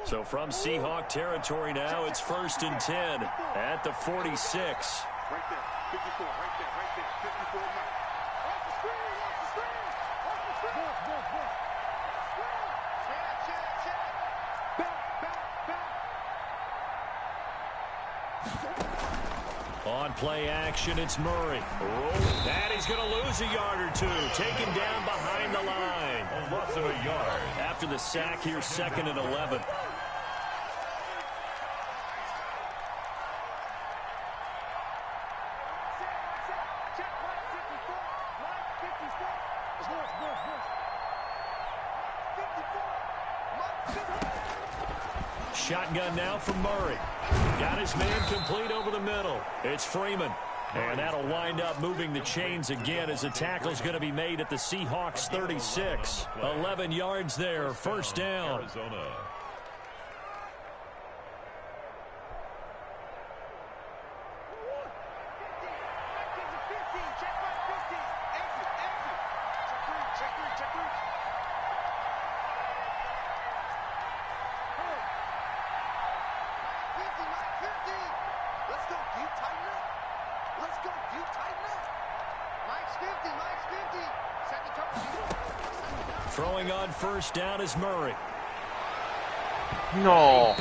So from Seahawk territory now, it's 1st and 10 at the 46. Right there, 54, right there, 54 now. Off the screen, off the screen, off the screen. Back. On play action, it's Murray. And he's going to lose a yard or two. Taken down behind the line. A loss of a yard. After the sack, here's 2nd and 11. Shotgun now from Murray. Got his man complete over the middle. It's Freeman. And that'll wind up moving the chains again as the tackle's going to be made at the Seahawks 36. 11 yards there, 1st down. Arizona. Throwing on 1st down is Murray. No,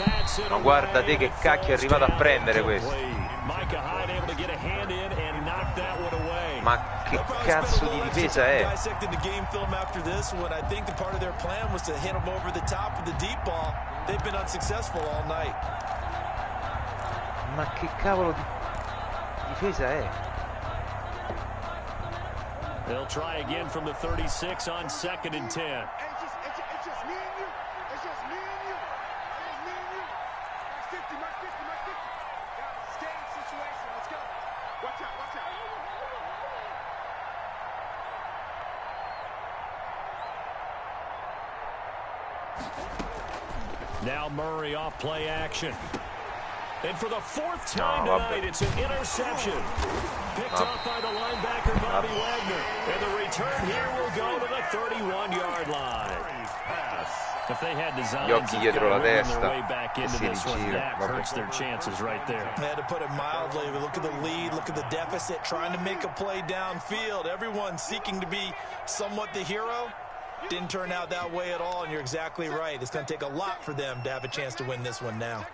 ma guarda te che cacchio è arrivato a prendere questo. Ma che cazzo di difesa è? Ma che cavolo di difesa è? They'll try again from the 36 on 2nd and 10. It's just me and you. It's just me and you. It's just me and you. Mark 50, Mark 50, Mark 50. Got stay in situation. Let's go. Watch out, watch out. Now Murray off play action. And for the 4th time tonight, it's an interception. Picked up by the linebacker, Bobby Wagner. And the return here will go to the 31-yard line. If they had Gli occhi dietro la testa. their way back into this one, that hurts their chances right there. They had to put it mildly. Look at the lead, look at the deficit, trying to make a play downfield. Everyone seeking to be somewhat the hero. Didn't turn out that way at all, and you're exactly right. It's going to take a lot for them to have a chance to win this one now.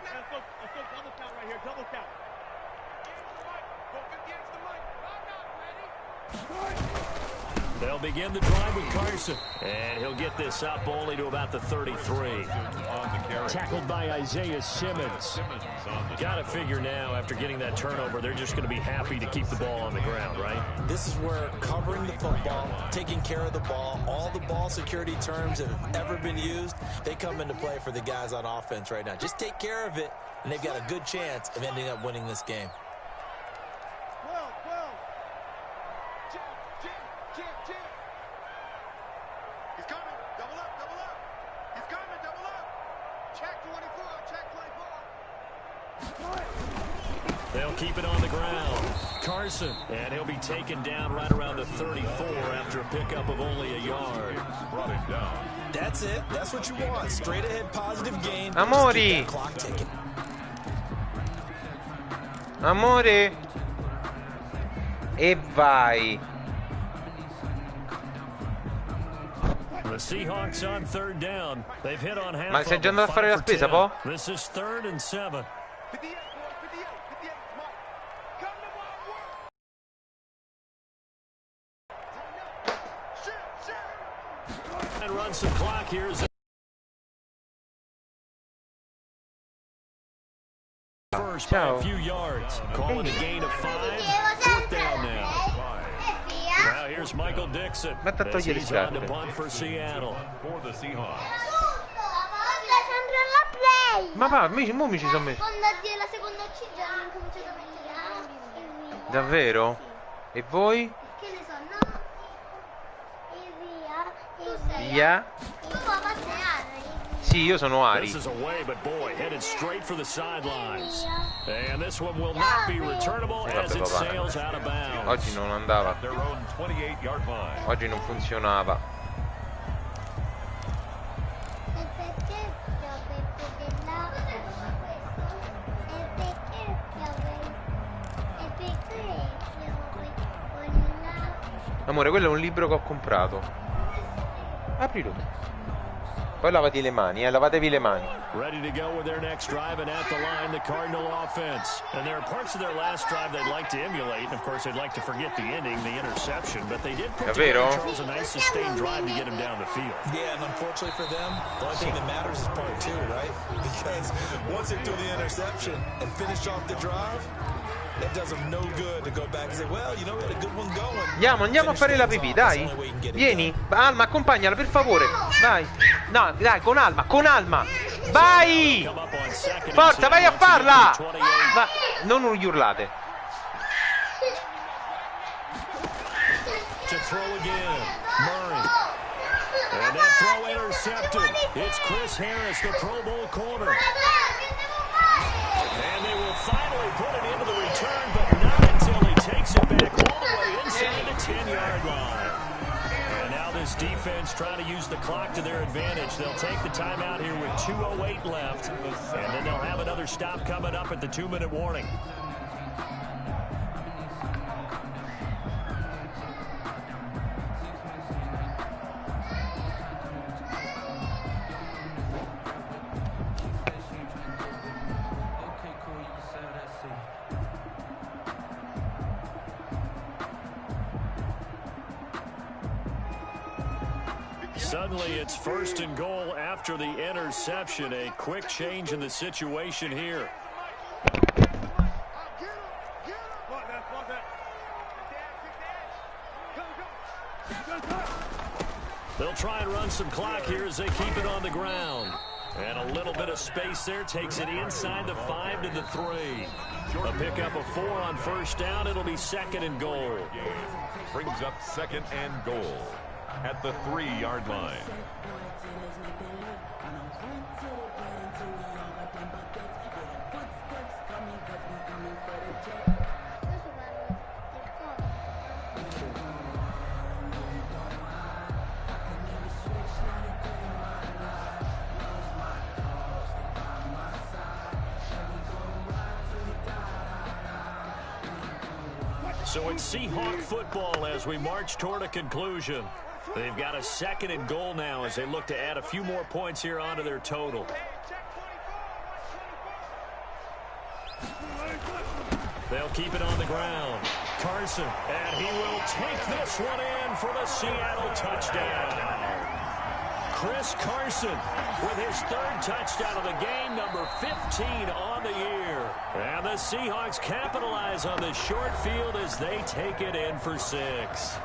They'll begin the drive with Carson. And he'll get this up only to about the 33. Tackled by Isaiah Simmons. Got to figure now, after getting that turnover, they're just going to be happy to keep the ball on the ground, right? This is where covering the football, taking care of the ball, all the ball security terms that have ever been used, they come into play for the guys on offense right now. Just take care of it, and they've got a good chance of ending up winning this game. They'll keep it on the ground. Carson, and he'll be taken down right around the 34 after a pickup of only a yard. Brought him down. That's it. That's what you want. Straight ahead positive gain. Amori. Clock ticking. Amore. E vai. The Seahawks on 3rd down. They've hit on half. Ma stai già andando a fare la spesa, po'? This is 3rd and 7. 58, 58, 58, come on. Come to my work. Shoot. And run some clock here. First by a few yards. Call it a gain of 5. 4th down now. Now here's Michael Dixon. As he's on to punt for Seattle. For the Seahawks. Ma va, mo mi ci sono messo. La seconda C già hanno incominciato a mettere A. Davvero? E voi? Che ne so, no? E via. Tu sei Via. Tu papà sei Ari. Sì, io sono Ari. This is away, but boy, headed straight for the sidelines. And this one will not be returnable as it sails out of bounds. Oggi non andava. Their own 28-yard line. Oggi non funzionava. E perché piove della? E perché piove? E perché piove quella? Amore, quello è un libro che ho comprato. Aprilo. Poi lavati le mani, lavatevi le mani. Ready to go with their next drive, and at the line, the Cardinal offense. And there are parts of their last drive they'd like to emulate. And of course, they'd like to forget the ending, the interception. But they did put together, Charles, a nice sustained drive to get him down the field. Yeah, and unfortunately for them, the only thing that matters is part two, right? Because once they do the interception and finish off the drive, that does them no good to go back and say, well, you know, we had a good one going. Andiamo a fare la pipì, dai. Vieni, Alma, accompagnala, per favore. Vai. No, dai, con Alma. Vai! Forza, vai a farla! Ma non urlate. To throw again, Murray. And that throw intercepted. It's Chris Harris, the Pro Bowl corner. And they will finally put it into the return, but not until he takes it back all the way inside the 10-yard line. And now this defense trying to use the clock to their advantage. They'll take the timeout here with 2:08 left, and then they'll have another stop coming up at the 2-minute warning. Suddenly, it's 1st and goal after the interception. A quick change in the situation here. They'll try and run some clock here as they keep it on the ground. And a little bit of space there takes it inside the 5 to the 3. A pickup of 4 on 1st down. It'll be 2nd and goal. Brings up 2nd and goal at the 3-yard line. So it's Seahawk football as we march toward a conclusion. They've got a 2nd and goal now as they look to add a few more points here onto their total. They'll keep it on the ground. Carson, and he will take this one in for the Seattle touchdown. Chris Carson with his 3rd touchdown of the game, number 15 on the year. And the Seahawks capitalize on the short field as they take it in for 6.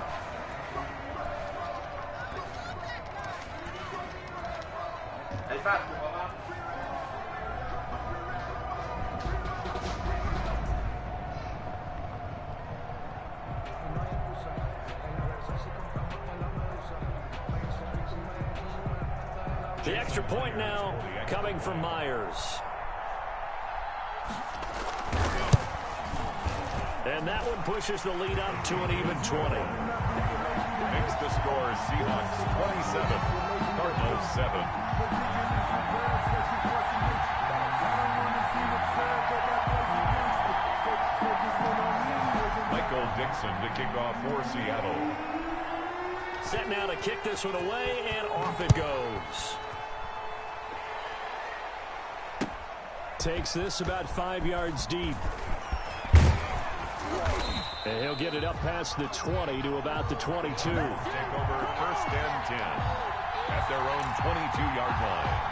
The extra point now coming from Myers. And that one pushes the lead up to an even 20. Makes the score Seahawks 27, Cardinals 7. Michael Dixon to kick off for Seattle. Set now to kick this one away, and off it goes. Takes this about 5 yards deep. And he'll get it up past the 20 to about the 22. Take over 1st and 10 at their own 22-yard line.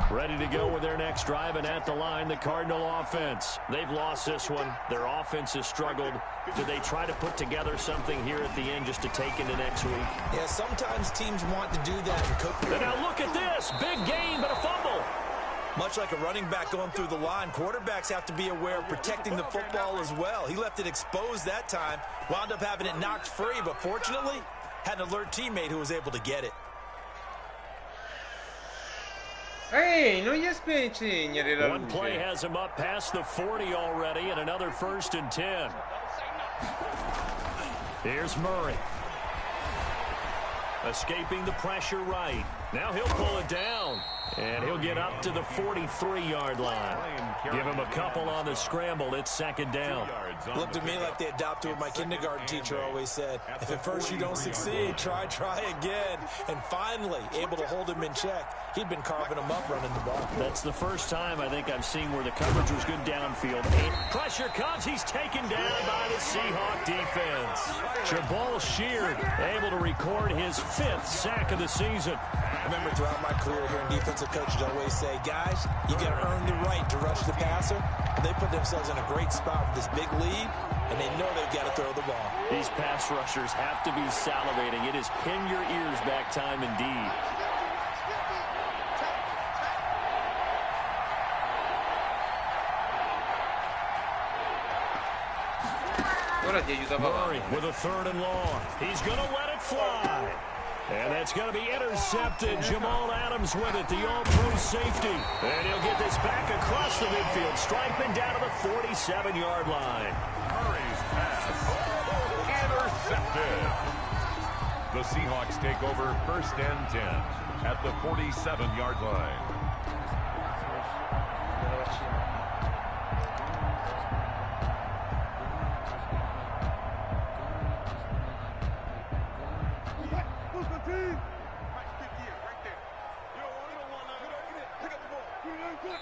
Ready to go with their next drive, and at the line, the Cardinal offense. They've lost this one. Their offense has struggled. Do they try to put together something here at the end just to take into next week? Yeah, sometimes teams want to do that. And now look at this. Big gain, but a fumble. Much like a running back going through the line, quarterbacks have to be aware of protecting the football as well. He left it exposed that time, wound up having it knocked free, but fortunately, had an alert teammate who was able to get it. Ehi, non gli spegnere la One play luce. has him up past the 40 already, and another 1st and 10. Here's Murray. Escaping the pressure right. Now he'll pull it down, and he'll get up to the 43-yard line. Give him a couple on the scramble. It's 2nd down. Looked to me like they adopted what my kindergarten teacher always said. If at first you don't succeed, try again. And finally, able to hold him in check. He'd been carving him up running the ball. That's the first time I think I've seen where the coverage was good downfield. Pressure comes. He's taken down by the Seahawk defense. Jabal Sheard able to record his 5th sack of the season. I remember throughout my career here in defensive coaches always say, guys, you got to earn the right to rush the passer. And they put themselves in a great spot with this big lead, and they know they've got to throw the ball. These pass rushers have to be salivating. It is pin your ears back time indeed. Ora ti aiuta papà. Murray with a 3rd and long. He's going to let it fly. And that's going to be intercepted. Jamal Adams with it, the all-pro safety. And he'll get this back across the midfield, striping down to the 47-yard line. Murray's pass. Intercepted. The Seahawks take over 1st and 10 at the 47-yard line.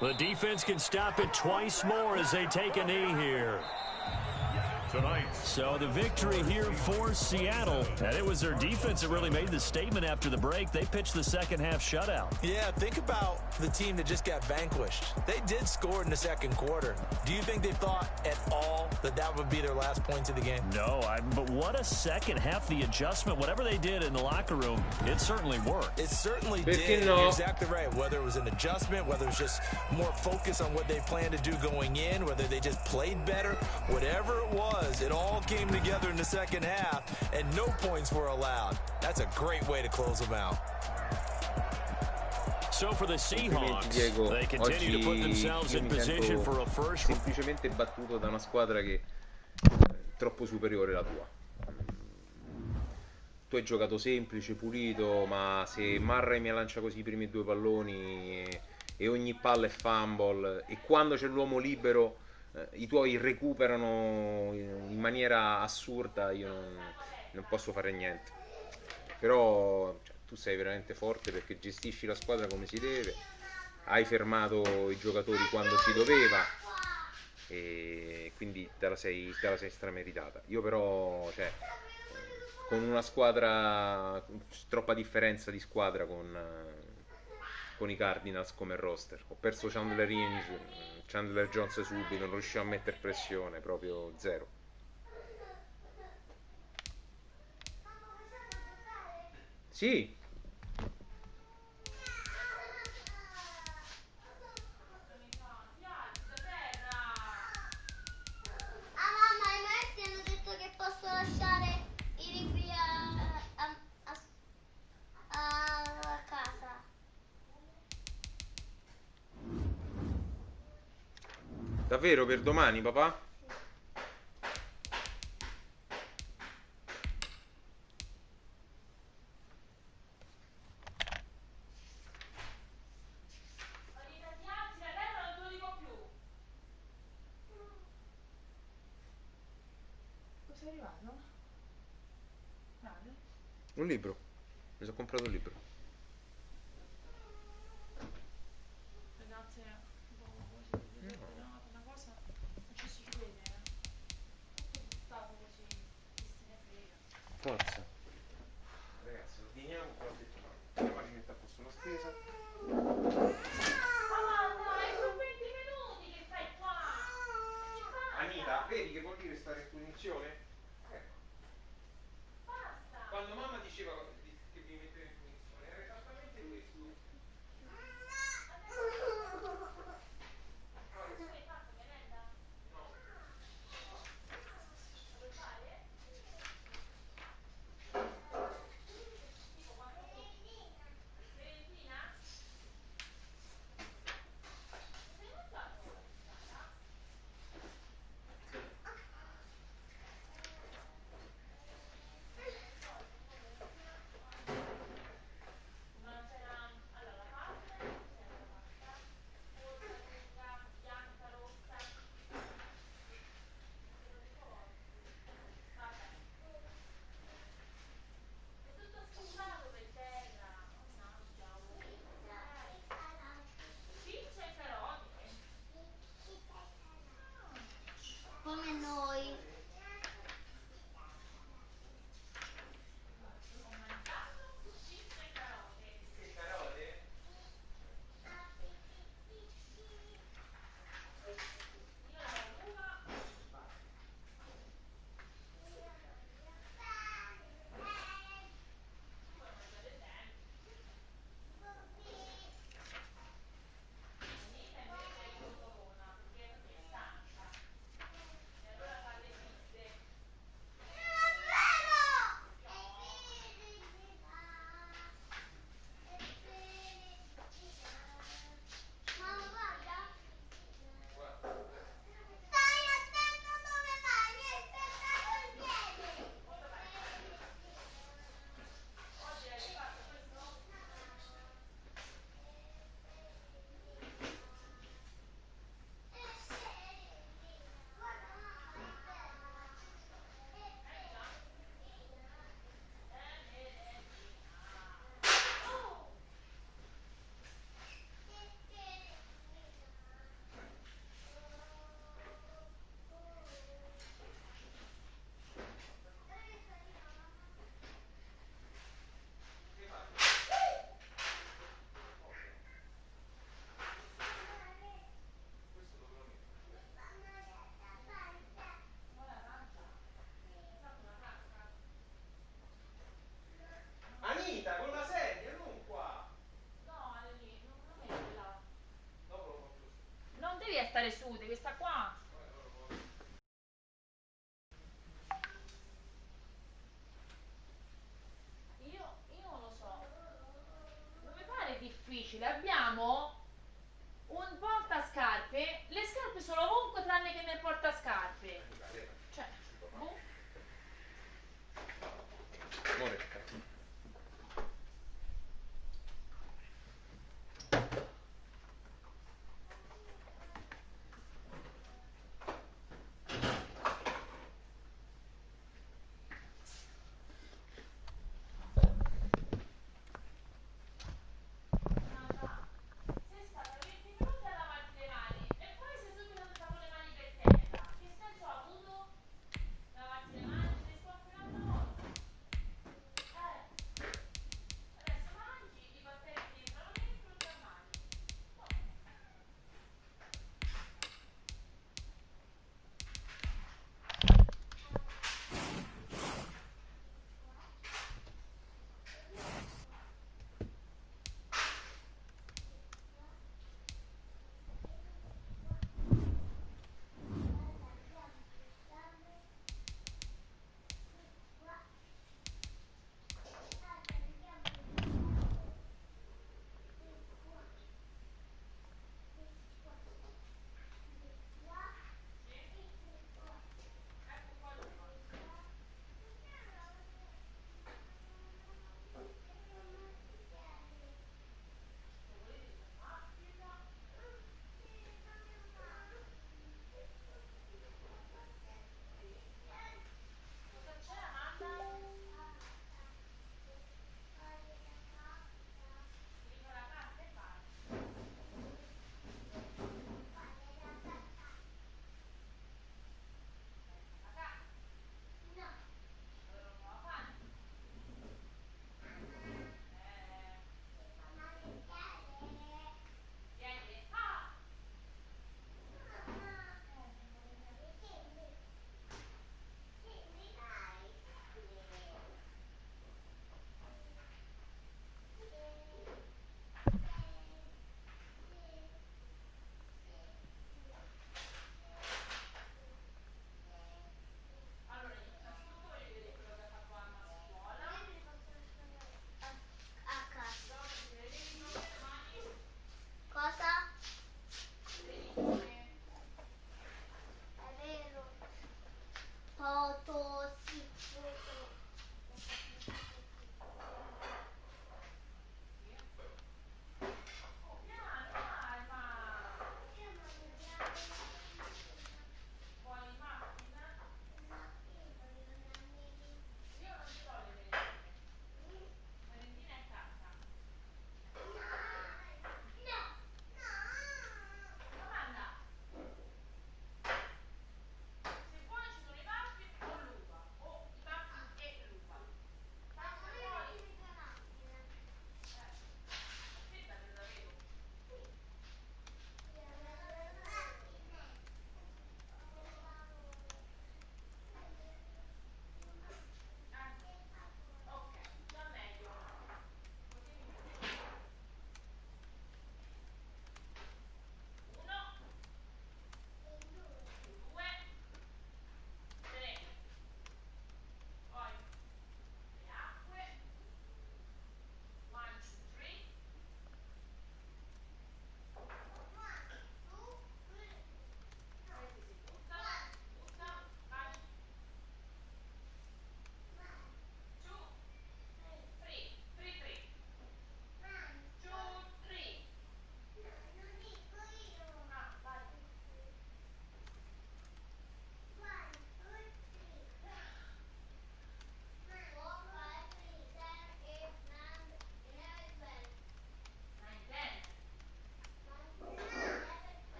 The defense can stop it twice more as they take a knee here. Tonight. So the victory here for Seattle, and it was their defense that really made the statement after the break. They pitched the second-half shutout. Yeah, think about the team that just got vanquished. They did score in the 2nd quarter. Do you think they thought at all that that would be their last points of the game? No, but what a second half. The adjustment, whatever they did in the locker room, it certainly worked. It certainly Perché did. no? You're exactly right. Whether it was an adjustment, whether it was just more focus on what they planned to do going in, whether they just played better, whatever it was, it all came together in the 2nd half, and no points were allowed. That's a great way to close them out. So for the Seahawks, Diego, they continue to put themselves in position for a first. Semplicemente battuto da una squadra che è troppo superiore alla tua. Tu hai giocato semplice, pulito, ma se Murray mi lancia così i primi 2 palloni e ogni palla è fumble, e quando c'è l'uomo libero i tuoi recuperano in maniera assurda, io non posso fare niente. Però tu sei veramente forte perché gestisci la squadra come si deve, hai fermato i giocatori quando si doveva e quindi te la sei strameritata. Io però, con una squadra, troppa differenza di squadra con i Cardinals come roster, ho perso Chandler Jones subito, non riuscivo a mettere pressione, proprio zero. Sì. Mamma, i maestri hanno detto che posso lasciare i libri a casa. Davvero per domani, papà? Sei arrivato? Grande? Un libro. Mi sono comprato un libro. Ragazzi, una cosa non ci si crede, tutto buttato così, chi se ne frega. Forza. Ragazzi, ordiniamo qua, ho detto no. Andiamo a rimettere a posto la spesa. sute, questa qua. Io non lo so. Non mi pare difficile. Abbiamo un portascarpe. Le scarpe sono ovunque tranne che nel portascarpe.